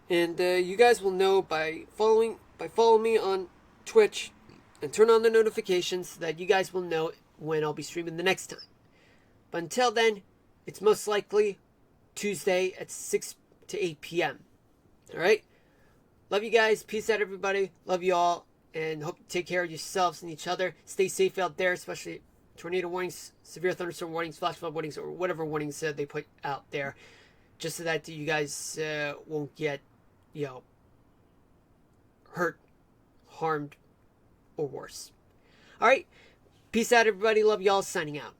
And you guys will know by following me on Twitch and turn on the notifications so that you guys will know when I'll be streaming the next time. But until then, it's most likely Tuesday at 6 to 8 p.m. Alright? Love you guys. Peace out, everybody. Love you all. And hope you take care of yourselves and each other. Stay safe out there, especially tornado warnings, severe thunderstorm warnings, flash flood warnings, or whatever warnings they put out there, just so that you guys won't get, hurt, harmed, or worse. All right, peace out, everybody. Love y'all. Signing out.